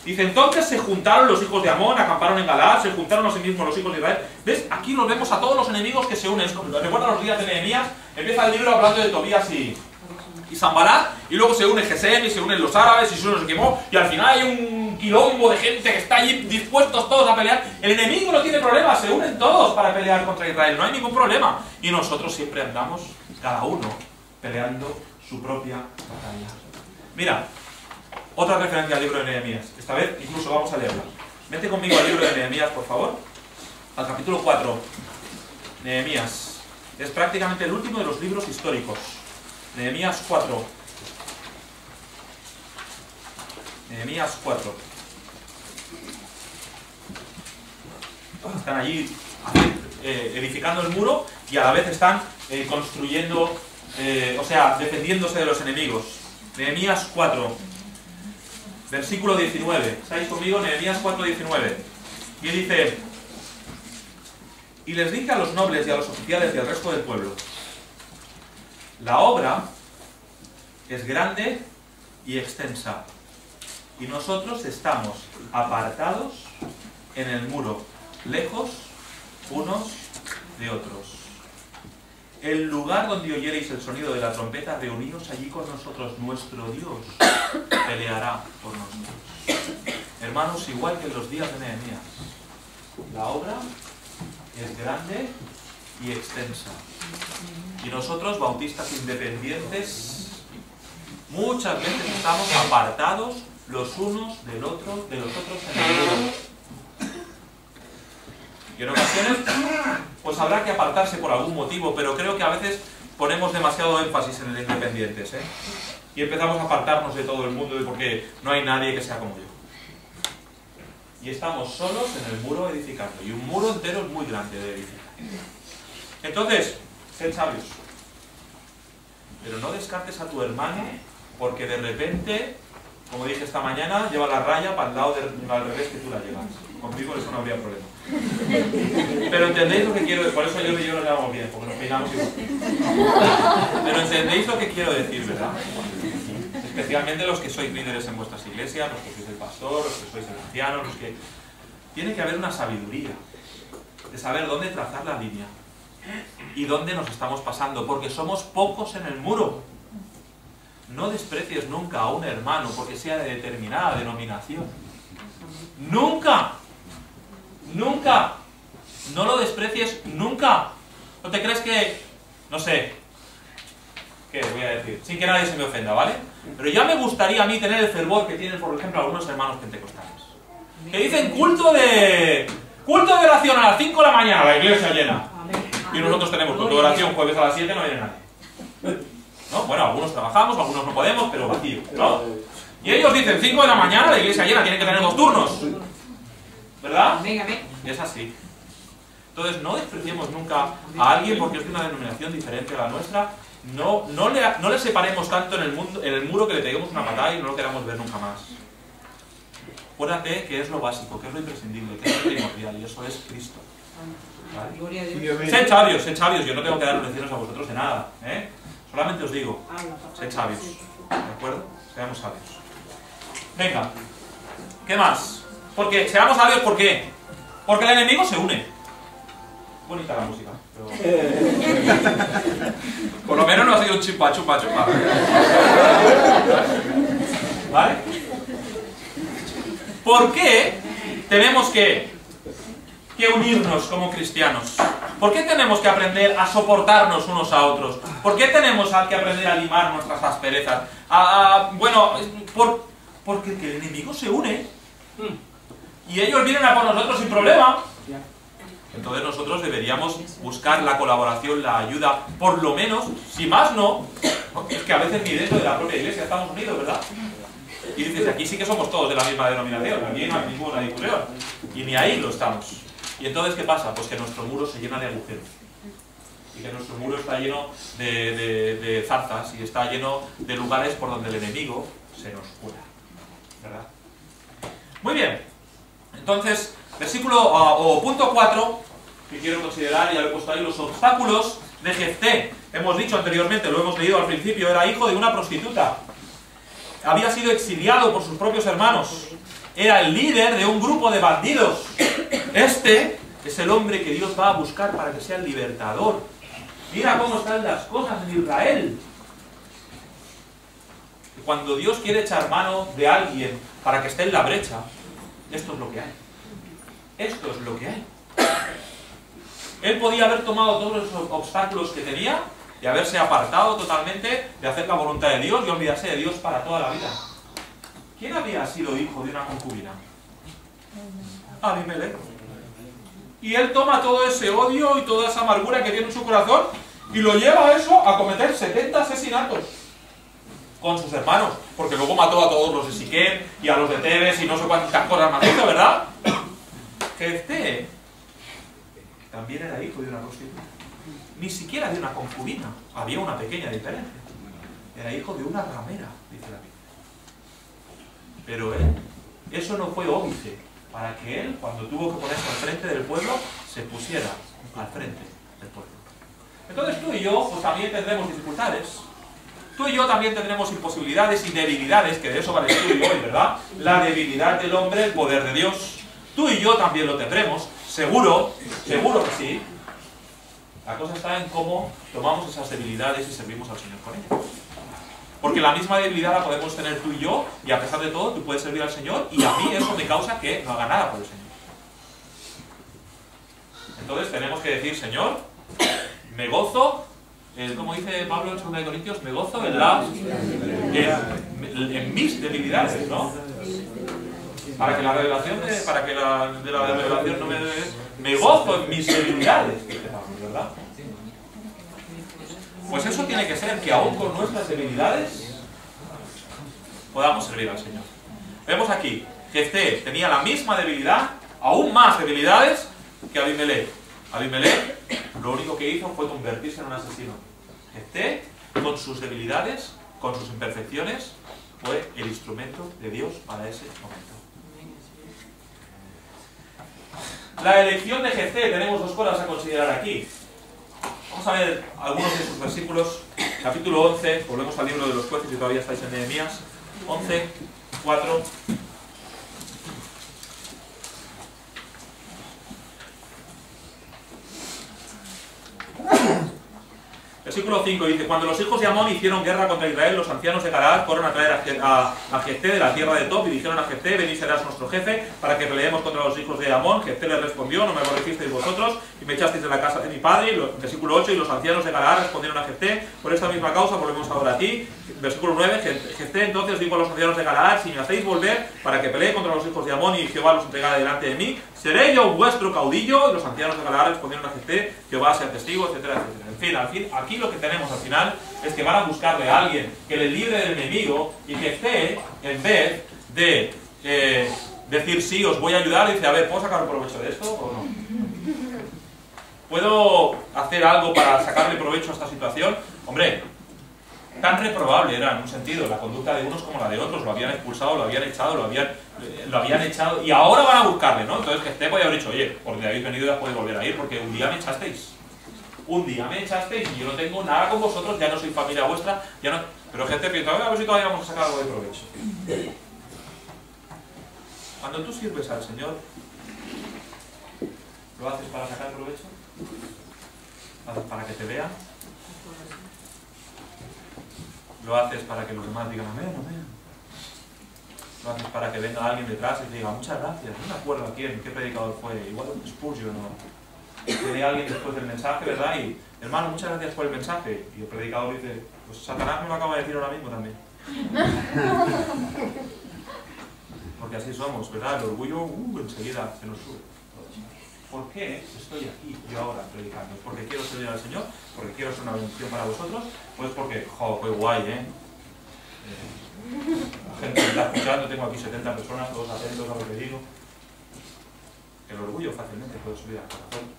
S1: Dice, entonces se juntaron los hijos de Amón, acamparon en Galaad, se juntaron a sí mismos los hijos de Israel. ¿Ves? Aquí nos vemos a todos los enemigos que se unen. ¿Recuerdan los días de Nehemías? Empieza el libro hablando de Tobías y Sanbalat, y luego se une Gesem, y se unen los árabes, y se uno se quemó, y al final hay un quilombo de gente que está allí dispuestos todos a pelear. El enemigo no tiene problema, se unen todos para pelear contra Israel, no hay ningún problema. Y nosotros siempre andamos, cada uno, peleando su propia batalla. Mira, otra referencia al libro de Nehemías. Esta vez incluso vamos a leerla. Vete conmigo al libro de Nehemías, por favor. Al capítulo 4. Nehemías. Es prácticamente el último de los libros históricos. Nehemías 4. Nehemías 4. Están allí edificando el muro y a la vez están construyendo, o sea, defendiéndose de los enemigos. Nehemías 4. Versículo 19. ¿Estáis conmigo? Nehemías 4:19. Y dice, y les dije a los nobles y a los oficiales y al resto del pueblo, la obra es grande y extensa, y nosotros estamos apartados en el muro, lejos unos de otros. El lugar donde oyereis el sonido de la trompeta, reuníos allí con nosotros. Nuestro Dios peleará por nosotros. hermanos, igual que en los días de Nehemías. La obra es grande y extensa. Y nosotros, bautistas independientes, muchas veces estamos apartados los unos de los otros en el muro. Y en ocasiones, pues habrá que apartarse por algún motivo, pero creo que a veces ponemos demasiado énfasis en el independientes, ¿eh? Y empezamos a apartarnos de todo el mundo porque no hay nadie que sea como yo. Y estamos solos en el muro edificando. Y un muro entero es muy grande de edificar. Entonces, sed sabios. Pero no descartes a tu hermano porque de repente, como dije esta mañana, lleva la raya para el lado al revés que tú la llevas. Conmigo eso no habría problema. Pero entendéis lo que quiero decir. Por eso yo y yo lo llevamos bien, porque nos peinamos igual. Pero entendéis lo que quiero decir, ¿verdad? Especialmente los que sois líderes en vuestras iglesias, los que sois el pastor, los que sois el anciano, los que... Tiene que haber una sabiduría de saber dónde trazar la línea y dónde nos estamos pasando, porque somos pocos en el muro. No desprecies nunca a un hermano porque sea de determinada denominación. ¡Nunca! ¡Nunca! No lo desprecies nunca. ¿No te crees que... no sé... ¿qué voy a decir? Sin que nadie se me ofenda, ¿vale? Pero ya me gustaría a mí tener el fervor que tienen, por ejemplo, algunos hermanos pentecostales. Que dicen culto de oración a las 5 de la mañana, la iglesia llena. Y nosotros tenemos culto de oración jueves a las 7, no viene nadie. ¿No? Bueno, algunos trabajamos, algunos no podemos, pero vacío, ¿no? Y ellos dicen 5 de la mañana, la iglesia llena, tienen que tener 2 turnos. ¿Verdad? Es así. Entonces, no despreciemos nunca a alguien porque es de una denominación diferente a la nuestra. No le separemos tanto en el muro que le peguemos una patada y no lo queramos ver nunca más. Acuérdate que es lo básico, que es lo imprescindible, que es lo primordial, y eso es Cristo. ¿Vale? Sed sabios, yo no tengo que dar lecciones a vosotros de nada, ¿eh? Solamente os digo, sed sabios, ¿de acuerdo? Seamos sabios. Venga, ¿qué más? Porque seamos sabios, ¿por qué? Porque el enemigo se une. Bonita la música, pero... por lo menos no ha sido un chupa. ¿Vale? ¿Por qué tenemos que unirnos como cristianos? ¿Por qué tenemos que aprender a soportarnos unos a otros? ¿Por qué tenemos que aprender a limar nuestras asperezas? Bueno, porque el enemigo se une. Y ellos vienen a por nosotros sin problema. Entonces nosotros deberíamos buscar la colaboración, la ayuda, por lo menos, si más no, es que a veces ni dentro de la propia iglesia estamos unidos, ¿verdad? Y dices, aquí sí que somos todos de la misma denominación, aquí no hay ninguna discusión. Y ni ahí lo estamos. Y entonces, ¿qué pasa? Pues que nuestro muro se llena de agujeros. Y que nuestro muro está lleno de zarzas y está lleno de lugares por donde el enemigo se nos cuela. ¿Verdad? Muy bien. Entonces, punto 4, que quiero considerar, ya lo he puesto ahí, los obstáculos de Jefté. Hemos dicho anteriormente, lo hemos leído al principio, era hijo de una prostituta. Había sido exiliado por sus propios hermanos. Era el líder de un grupo de bandidos. Este es el hombre que Dios va a buscar para que sea el libertador. Mira cómo están las cosas en Israel. Cuando Dios quiere echar mano de alguien para que esté en la brecha, esto es lo que hay. Esto es lo que hay. Él podía haber tomado todos los obstáculos que tenía y haberse apartado totalmente de hacer la voluntad de Dios y olvidarse de Dios para toda la vida. ¿Quién había sido hijo de una concubina? Abimelech. Y él toma todo ese odio y toda esa amargura que tiene en su corazón y lo lleva a eso, a cometer 70 asesinatos con sus hermanos, porque luego mató a todos los de Siquem y a los de Tebes y no sé cuántas cosas más hizo, ¿verdad? Jefté también era hijo de una prostituta. Ni siquiera de una concubina, había una pequeña diferencia. Era hijo de una ramera, dice la Biblia. Pero eso no fue óbice para que él, cuando tuvo que ponerse al frente del pueblo, se pusiera al frente del pueblo. Entonces tú y yo, pues también tendremos dificultades. Tú y yo también tendremos imposibilidades y debilidades, que de eso va el estudio hoy, ¿verdad? La debilidad del hombre, el poder de Dios. Tú y yo también lo tendremos, seguro que sí. La cosa está en cómo tomamos esas debilidades y servimos al Señor con ellas. Porque la misma debilidad la podemos tener tú y yo, y a pesar de todo, tú puedes servir al Señor, y a mí eso me causa que no haga nada por el Señor. Entonces tenemos que decir, Señor, me gozo, como dice Pablo en 2 Corintios, me gozo en mis debilidades, ¿no? Para que la revelación de la revelación no me gozo en mis debilidades, ¿verdad? Pues eso tiene que ser que aún con nuestras debilidades podamos servir al Señor. Vemos aquí que Jefté tenía la misma debilidad, aún más debilidades que Abimelech. Abimelech lo único que hizo fue convertirse en un asesino. Jefté, con sus debilidades, con sus imperfecciones, fue el instrumento de Dios para ese momento. La elección de Jefté, tenemos dos cosas a considerar aquí. Vamos a ver algunos de sus versículos. Capítulo 11, volvemos al libro de los jueces y todavía estáis en Nehemías. 11, 4. Versículo 5 dice: cuando los hijos de Amón hicieron guerra contra Israel, los ancianos de Galaad fueron a traer a Jefté de la tierra de Tob y dijeron a Jefté: ven y serás nuestro jefe para que peleemos contra los hijos de Amón. Jefté les respondió: no me aborrecisteis vosotros y me echasteis de la casa de mi padre. Versículo 8: y los ancianos de Galaad respondieron a Jefté: por esta misma causa volvemos ahora a ti. Versículo 9: Jefté entonces dijo a los ancianos de Galaad: si me hacéis volver para que pelee contra los hijos de Amón y Jehová los entregara delante de mí, seré yo vuestro caudillo. Y los ancianos de Galaad respondieron a Jefté: Jehová sea testigo, etcétera, etcétera. En fin, aquí lo que tenemos al final es que van a buscarle a alguien que les libre del enemigo, y Jefté, en vez de decir sí, os voy a ayudar, dice: a ver, ¿puedo sacar provecho de esto o no? ¿Puedo hacer algo para sacarle provecho a esta situación? Hombre, tan reprobable era en un sentido la conducta de unos como la de otros. Lo habían expulsado, lo habían echado, lo habían echado, y ahora van a buscarle, ¿no? Entonces Jefté podía haber dicho: oye, porque habéis venido ya podéis volver a ir, porque un día me echasteis. Un día me echasteis y yo no tengo nada con vosotros, ya no soy familia vuestra, ya no... Pero Jefté piensa: a ver si todavía vamos a sacar algo de provecho. Cuando tú sirves al Señor, ¿lo haces para sacar provecho? ¿Lo haces para que te vean? ¿Lo haces para que los demás digan amén, amén? ¿Lo haces para que venga alguien detrás y te diga: muchas gracias? No me acuerdo a quién, qué predicador fue, igual Spurgeon o... Viene alguien después del mensaje, ¿verdad? Y, hermano, muchas gracias por el mensaje. Y el predicador dice: pues Satanás me lo acaba de decir ahora mismo también. Porque así somos, ¿verdad? El orgullo enseguida se nos sube. ¿Por qué estoy aquí yo ahora predicando? ¿Porque quiero servir al Señor? ¿Porque quiero ser una bendición para vosotros? Pues porque, jo, qué guay, ¿eh? La gente me está escuchando, tengo aquí 70 personas, todos atentos a lo que digo. El orgullo fácilmente puede subir al corazón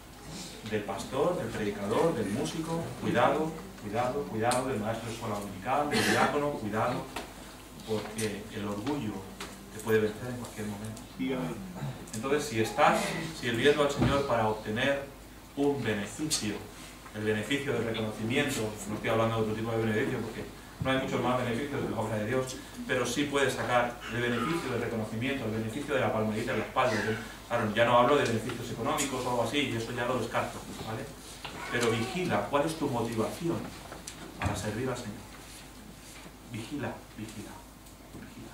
S1: del pastor, del predicador, del músico. Cuidado, cuidado, cuidado, del maestro de escuela dominical, del diácono, cuidado, porque el orgullo te puede vencer en cualquier momento. Entonces, si estás sirviendo al Señor para obtener un beneficio, el beneficio del reconocimiento, no estoy hablando de otro tipo de beneficio porque no hay muchos más beneficios de la obra de Dios, pero sí puedes sacar el beneficio del reconocimiento, el beneficio de la palmadita en la espalda. Claro, ya no hablo de beneficios económicos o algo así, y eso ya lo descarto, ¿vale? Pero vigila, ¿cuál es tu motivación para servir al Señor? Vigila, vigila, vigila.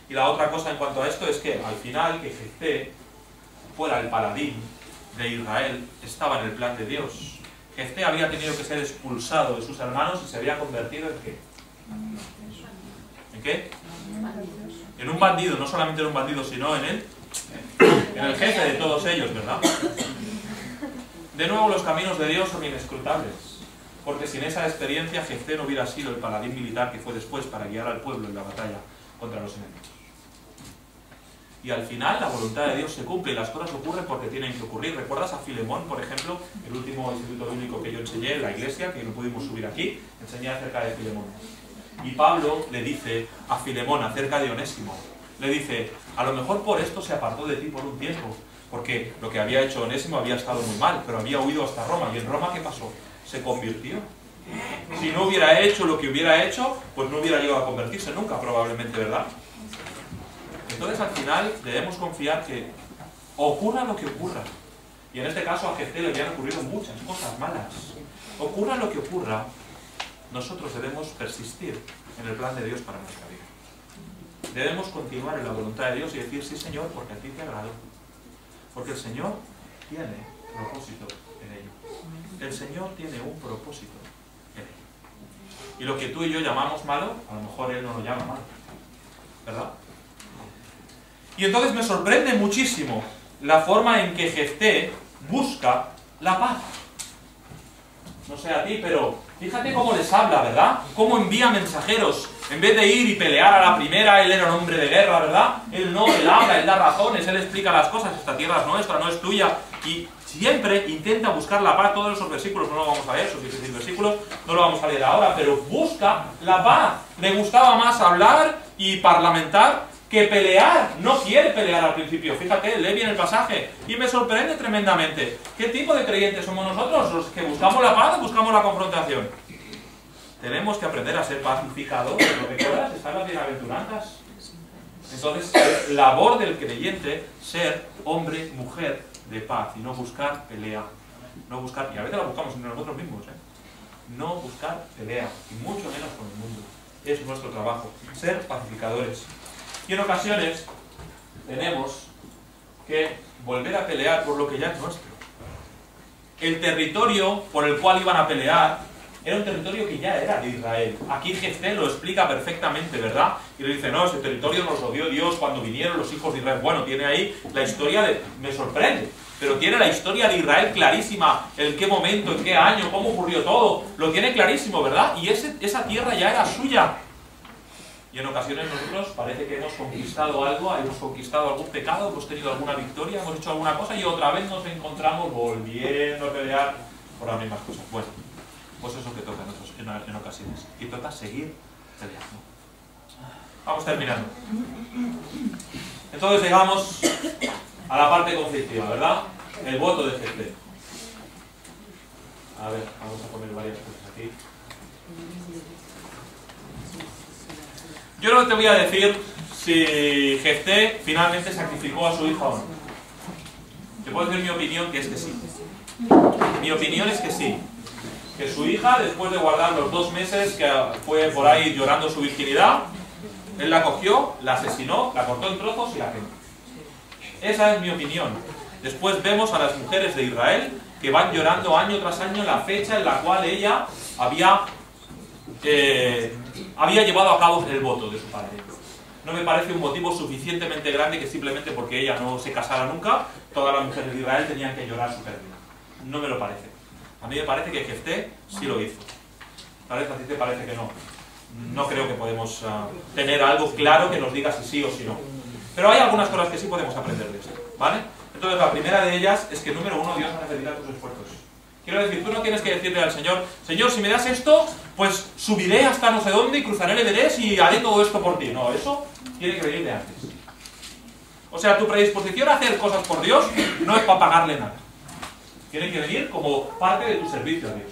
S1: Y la otra cosa en cuanto a esto es que al final que Jefté fuera el paladín de Israel estaba en el plan de Dios. Jefté había tenido que ser expulsado de sus hermanos y se había convertido en ¿qué? ¿En qué? En un bandido, no solamente en un bandido, sino en el jefe de todos ellos, ¿verdad? De nuevo, los caminos de Dios son inescrutables, porque sin esa experiencia Jefté no hubiera sido el paladín militar que fue después para guiar al pueblo en la batalla contra los enemigos. Y al final la voluntad de Dios se cumple y las cosas ocurren porque tienen que ocurrir. ¿Recuerdas a Filemón, por ejemplo, el último instituto bíblico que yo enseñé en la iglesia, que no pudimos subir aquí? Enseñé acerca de Filemón. Y Pablo le dice a Filemón acerca de Onésimo, le dice: a lo mejor por esto se apartó de ti por un tiempo, porque lo que había hecho Onésimo había estado muy mal, pero había huido hasta Roma. ¿Y en Roma qué pasó? Se convirtió. Si no hubiera hecho lo que hubiera hecho, pues no hubiera llegado a convertirse nunca, probablemente, ¿verdad? Entonces al final debemos confiar que ocurra lo que ocurra. Y en este caso a Jefté le habían ocurrido muchas cosas malas. Ocurra lo que ocurra, nosotros debemos persistir en el plan de Dios para nuestra vida. Debemos continuar en la voluntad de Dios y decir, sí Señor, porque a ti te agrado. Porque el Señor tiene propósito en ello. El Señor tiene un propósito en ello. Y lo que tú y yo llamamos malo, a lo mejor Él no lo llama malo. ¿Verdad? Y entonces me sorprende muchísimo la forma en que Jefté busca la paz. No sé a ti, pero fíjate cómo les habla, ¿verdad? Cómo envía mensajeros. En vez de ir y pelear a la primera, él era un hombre de guerra, ¿verdad? Él no, él habla, él da razones, él explica las cosas. Esta tierra es nuestra, no es tuya. Y siempre intenta buscar la paz. Todos esos versículos no lo vamos a leer, esos 16 versículos no lo vamos a leer ahora, pero busca la paz. Le gustaba más hablar y parlamentar que pelear. No quiere pelear al principio. Fíjate, lee bien el pasaje y me sorprende tremendamente. ¿Qué tipo de creyentes somos nosotros? ¿Los que buscamos la paz o buscamos la confrontación? Tenemos que aprender a ser pacificadores. ¿Lo recuerdas? Están las bienaventuranzas. Entonces, es labor del creyente ser hombre, mujer de paz y no buscar pelea. No buscar, y a veces la buscamos entre nosotros mismos, no buscar pelea, y mucho menos con el mundo. Es nuestro trabajo, ser pacificadores. Y en ocasiones tenemos que volver a pelear por lo que ya es nuestro. El territorio por el cual iban a pelear era un territorio que ya era de Israel. Aquí Jefté lo explica perfectamente, ¿verdad? Y le dice, no, ese territorio nos lo dio Dios cuando vinieron los hijos de Israel. Bueno, tiene ahí la historia de... me sorprende, pero tiene la historia de Israel clarísima. En qué momento, en qué año, cómo ocurrió todo. Lo tiene clarísimo, ¿verdad? Y esa tierra ya era suya. Y en ocasiones nosotros parece que hemos conquistado algo, hemos conquistado algún pecado, hemos tenido alguna victoria, hemos hecho alguna cosa y otra vez nos encontramos volviendo a pelear por las mismas cosas. Bueno, pues eso que toca en ocasiones. Y toca seguir peleando. Vamos terminando. Entonces llegamos a la parte conflictiva, ¿verdad? El voto de Jefté. A ver, vamos a poner varias cosas aquí. Yo no te voy a decir si Jefté finalmente sacrificó a su hija o no. Te puedo decir mi opinión, que es que sí. Mi opinión es que sí. Que su hija, después de guardar los 2 meses que fue por ahí llorando su virginidad, él la cogió, la asesinó, la cortó en trozos y la quemó. Esa es mi opinión. Después vemos a las mujeres de Israel que van llorando año tras año la fecha en la cual ella había llevado a cabo el voto de su padre. No me parece un motivo suficientemente grande que simplemente porque ella no se casara nunca, todas las mujeres de Israel tenían que llorar su pérdida. No me lo parece. A mí me parece que Jefté sí lo hizo. ¿Parece? ¿A ti te parece que no? No creo que podemos tener algo claro que nos diga si sí o si no. Pero hay algunas cosas que sí podemos aprender de esto, ¿vale? Entonces la primera de ellas es que, número 1, Dios necesita tus esfuerzos. Quiero decir, tú no tienes que decirle al Señor, Señor, si me das esto, pues subiré hasta no sé dónde y cruzaré el Everest y haré todo esto por ti. No, eso tiene que venir de antes. O sea, tu predisposición a hacer cosas por Dios no es para pagarle nada. Tiene que venir como parte de tu servicio a Dios.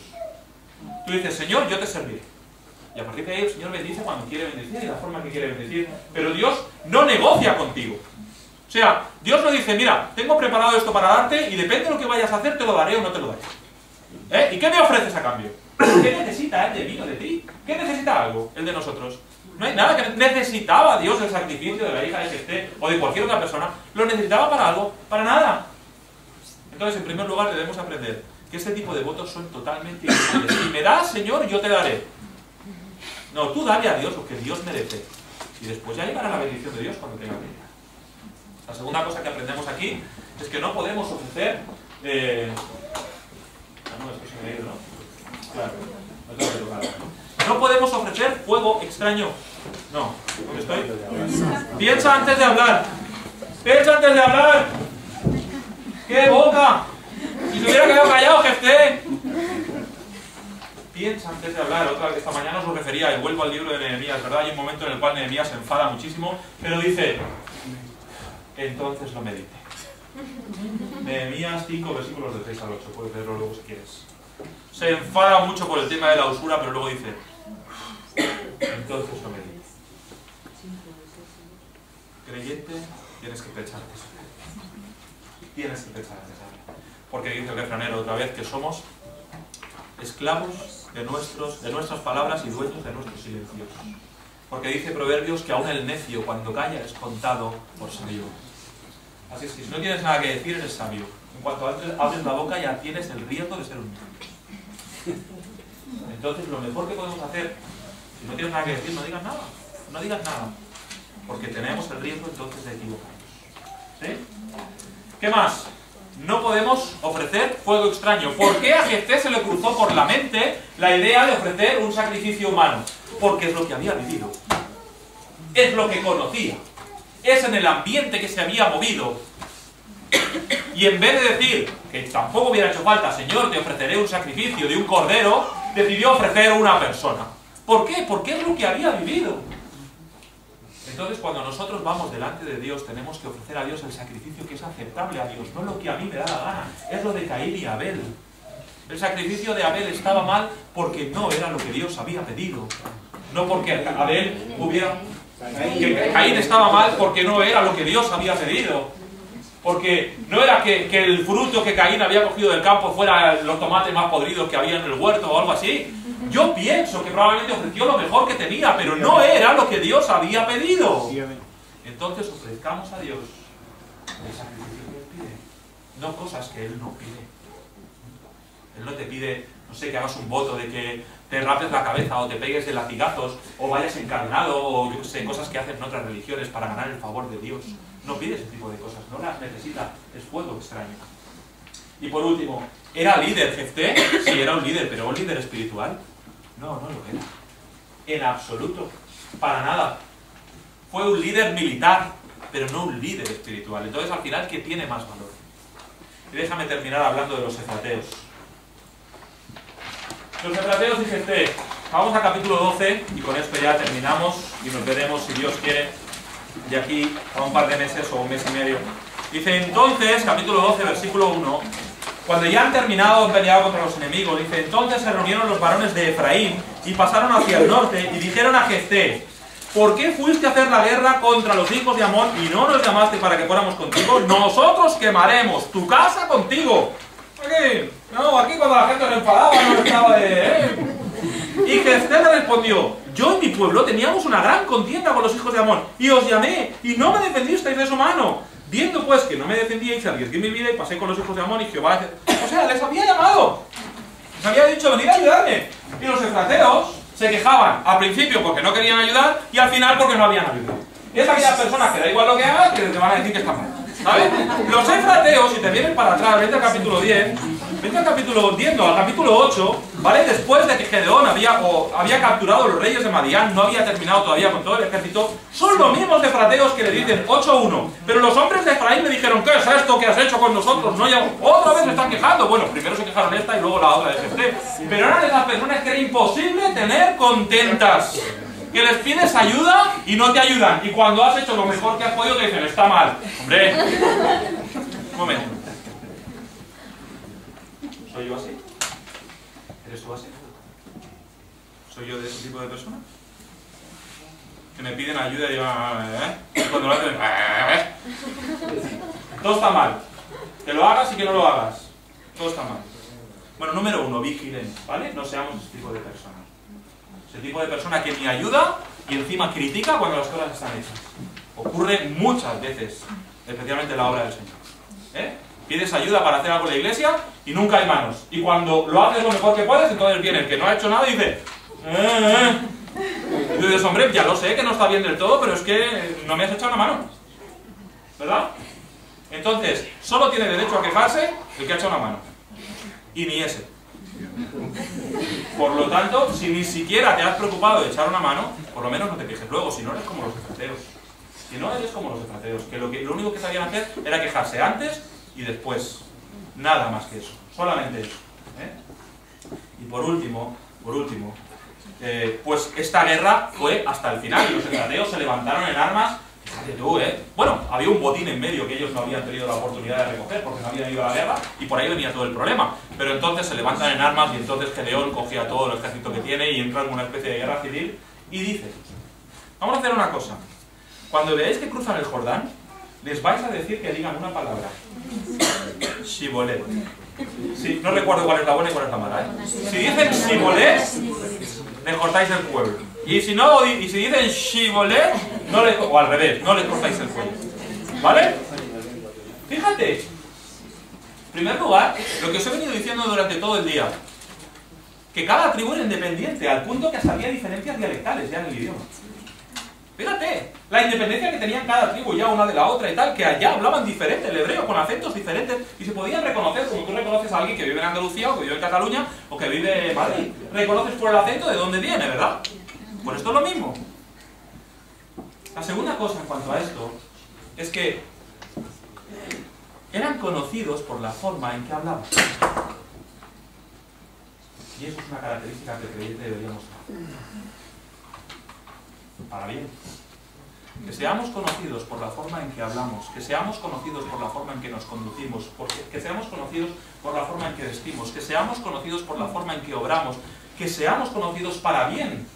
S1: Tú dices, Señor, yo te serviré. Y a partir de ahí el Señor bendice cuando quiere bendecir y la forma que quiere bendecir. Pero Dios no negocia contigo. O sea, Dios no dice, mira, tengo preparado esto para darte y depende de lo que vayas a hacer, te lo daré o no te lo daré. ¿Y qué me ofreces a cambio? ¿Qué necesita Él de mí o de ti? ¿Qué necesita algo, Él de nosotros? No hay nada que necesitaba Dios el sacrificio de la hija de Jefté o de cualquier otra persona. ¿Lo necesitaba para algo? Para nada. Entonces, en primer lugar, debemos aprender que este tipo de votos son totalmente inútiles. Si me das, Señor, yo te daré. No, tú dale a Dios lo que Dios merece. Y después ya llegará la bendición de Dios cuando tenga que llegar. La segunda cosa que aprendemos aquí es que no podemos ofrecer... no, esto se me ha ido, ¿no? Claro, no tengo que tocar. No podemos ofrecer fuego extraño. No, ¿dónde estoy? Piensa antes de hablar. Piensa antes de hablar. ¡Qué boca! Si se hubiera quedado callado, Jefté. Piensa antes de hablar. Esta mañana os lo refería y vuelvo al libro de Nehemías, ¿verdad? Hay un momento en el cual Nehemías se enfada muchísimo, pero dice, entonces lo medite. Nehemías 5, versículos de 6 al 8. Puedes leerlo luego si quieres. Se enfada mucho por el tema de la usura, pero luego dice, entonces lo medite. Creyente, tienes que pensar antes. Tienes que pensar antes. Porque dice el refranero otra vez que somos esclavos de nuestras palabras y dueños de nuestros silencios. Porque dice Proverbios que aún el necio cuando calla es contado por sabio. Así es que si no tienes nada que decir eres sabio. En cuanto abres la boca ya tienes el riesgo de ser un niño. Entonces lo mejor que podemos hacer, si no tienes nada que decir, no digas nada. No digas nada. Porque tenemos el riesgo entonces de equivocarnos. ¿Sí? ¿Qué más? No podemos ofrecer fuego extraño. ¿Por qué a Jefté se le cruzó por la mente la idea de ofrecer un sacrificio humano? Porque es lo que había vivido. Es lo que conocía. Es en el ambiente que se había movido. Y en vez de decir, que tampoco hubiera hecho falta, Señor, te ofreceré un sacrificio de un cordero, decidió ofrecer una persona. ¿Por qué? Porque es lo que había vivido. Entonces, cuando nosotros vamos delante de Dios, tenemos que ofrecer a Dios el sacrificio que es aceptable a Dios, no lo que a mí me da la gana. Es lo de Caín y Abel. El sacrificio de Abel estaba mal porque no era lo que Dios había pedido. No porque Abel hubiera... que Caín estaba mal porque no era lo que Dios había pedido. Porque no era que el fruto que Caín había cogido del campo fuera los tomates más podridos que había en el huerto o algo así. Yo pienso que probablemente ofreció lo mejor que tenía, pero no era lo que Dios había pedido. Entonces ofrezcamos a Dios el sacrificio que Él pide, no cosas que Él no pide. Él no te pide, no sé, que hagas un voto de que te rapes la cabeza o te pegues de latigazos o vayas encadenado o yo qué sé, cosas que hacen en otras religiones para ganar el favor de Dios. No pide ese tipo de cosas, no las necesita, es fuego extraño. Y por último, ¿era líder Jefté? Sí, era un líder, pero ¿un líder espiritual? No, no lo era. En absoluto. Para nada. Fue un líder militar, pero no un líder espiritual. Entonces, al final, ¿qué tiene más valor? Y déjame terminar hablando de los efrateos. Los efrateos y Jefté. Vamos a capítulo 12 y con esto ya terminamos y nos veremos, si Dios quiere, de aquí a un par de meses o un mes y medio. Dice entonces, capítulo 12, versículo 1, cuando ya han terminado, han peleado contra los enemigos, dice, entonces se reunieron los varones de Efraín y pasaron hacia el norte y dijeron a Jefté, ¿por qué fuiste a hacer la guerra contra los hijos de Amón y no nos llamaste para que fuéramos contigo? Nosotros quemaremos tu casa contigo. Aquí, no, aquí cuando la gente se enfadaba no estaba de... Y Jefté le respondió, yo y mi pueblo teníamos una gran contienda con los hijos de Amón y os llamé y no me defendisteis de su mano. Viendo pues que no me defendíais, arriesgué mi vida y pasé con los hijos de Amón y Jehová... O sea, les había llamado. Les había dicho, venid a ayudarme. Y los efrateos se quejaban al principio porque no querían ayudar y al final porque no habían ayudado. Es aquellas personas que da igual lo que hagas que te van a decir que están mal. ¿Sabes? Los efrateos, si te vienen para atrás, vete al capítulo 10, vete al capítulo 10, no, al capítulo 8, ¿vale? Después de que Gedeón había capturado a los reyes de Madián, no había terminado todavía con todo el ejército, son los mismos efrateos que le dicen 8-1. Pero los hombres de Efraín le dijeron, ¿qué es esto que has hecho con nosotros? No, ya, otra vez se están quejando. Bueno, primero se quejaron esta y luego la otra de Jefté. Pero eran esas personas que era imposible tener contentas. Que les pides ayuda y no te ayudan. Y cuando has hecho lo mejor que has podido te dicen, está mal. Hombre, un momento. ¿Soy yo así? ¿Eres tú así? ¿Soy yo de ese tipo de persona? Que me piden ayuda y digo, y cuando lo hacen, todo está mal. Que lo hagas y que no lo hagas. Todo está mal. Bueno, número 1, vigilen, ¿vale? No seamos ese tipo de personas. El tipo de persona que ni ayuda y encima critica cuando las cosas están hechas. Ocurre muchas veces, especialmente en la obra del Señor. Pides ayuda para hacer algo en la iglesia y nunca hay manos. Y cuando lo haces lo mejor que puedes, entonces viene el que no ha hecho nada y dice Y tú dices, hombre, ya lo sé que no está bien del todo, pero es que no me has echado una mano. ¿Verdad? Entonces, solo tiene derecho a quejarse el que ha echado una mano. Y ni ese. Por lo tanto, si ni siquiera te has preocupado de echar una mano, por lo menos no te quejes luego, si no eres como los efrateos. Si no eres como los efrateos, que lo único que sabían hacer era quejarse antes y después. Nada más que eso, solamente eso. Y por último, pues esta guerra fue hasta el final y los efrateos se levantaron en armas. Fíjate tú, Bueno, había un botín en medio que ellos no habían tenido la oportunidad de recoger porque no habían ido a la guerra y por ahí venía todo el problema. Pero entonces se levantan en armas y entonces Gedeón coge a todo el ejército que tiene y entra en una especie de guerra civil y dice, vamos a hacer una cosa. Cuando veáis que cruzan el Jordán, les vais a decir que digan una palabra. Shibolet. Sí, no recuerdo cuál es la buena y cuál es la mala, ¿eh? Si dicen Shibolet, le cortáis el cuello. Y si no, y si dicen Shibolet, no le, o al revés, no le cortáis el cuello. ¿Vale? Fíjate. En primer lugar, lo que os he venido diciendo durante todo el día, que cada tribu era independiente, al punto que hasta había diferencias dialectales ya en el idioma. Fíjate, la independencia que tenían cada tribu ya una de la otra y tal, que allá hablaban diferente el hebreo, con acentos diferentes, y se podían reconocer, como tú reconoces a alguien que vive en Andalucía, o que vive en Cataluña, o que vive en Madrid. Reconoces por el acento de dónde viene, ¿verdad? Pues esto es lo mismo. La segunda cosa en cuanto a esto, es que eran conocidos por la forma en que hablaban. Y eso es una característica que el creyente debería mostrar. Para bien. Que seamos conocidos por la forma en que hablamos, que seamos conocidos por la forma en que nos conducimos, que seamos conocidos por la forma en que vestimos, que seamos conocidos por la forma en que obramos, que seamos conocidos para bien.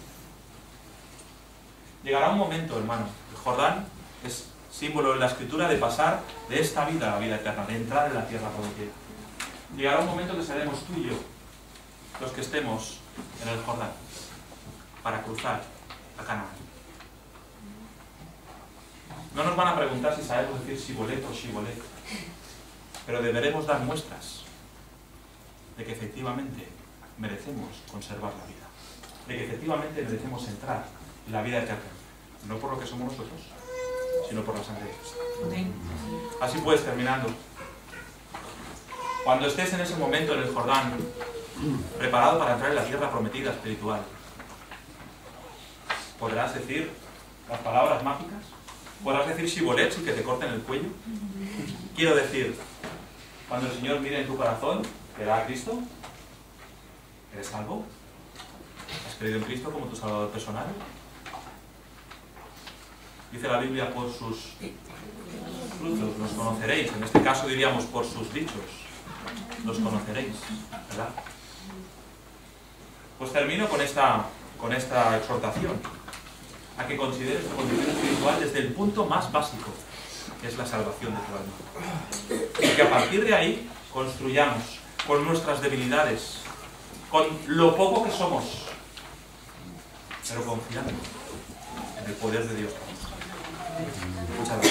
S1: Llegará un momento, hermano, el Jordán es símbolo en la Escritura de pasar de esta vida a la vida eterna, de entrar en la tierra prometida. Llegará un momento que seremos tú y yo los que estemos en el Jordán para cruzar a Canaán. No nos van a preguntar si sabemos decir Shibolet o Shibolet, pero deberemos dar muestras de que efectivamente merecemos conservar la vida, de que efectivamente merecemos entrar en la vida eterna, no por lo que somos nosotros, sino por la sangre de Cristo. Así pues, terminando, cuando estés en ese momento en el Jordán, preparado para entrar en la tierra prometida espiritual, ¿podrás decir las palabras mágicas? ¿Podrás decir Shibolet sin que te corten el cuello? Quiero decir, cuando el Señor mire en tu corazón, ¿verá a Cristo? ¿Eres salvo? ¿Has creído en Cristo como tu Salvador personal? Dice la Biblia, por sus frutos los conoceréis. En este caso diríamos por sus dichos los conoceréis, ¿verdad? Pues termino con esta exhortación a que consideres tu condición espiritual desde el punto más básico, que es la salvación de tu alma. Y que a partir de ahí construyamos con nuestras debilidades, con lo poco que somos, pero confiando en el poder de Dios. Muchas gracias.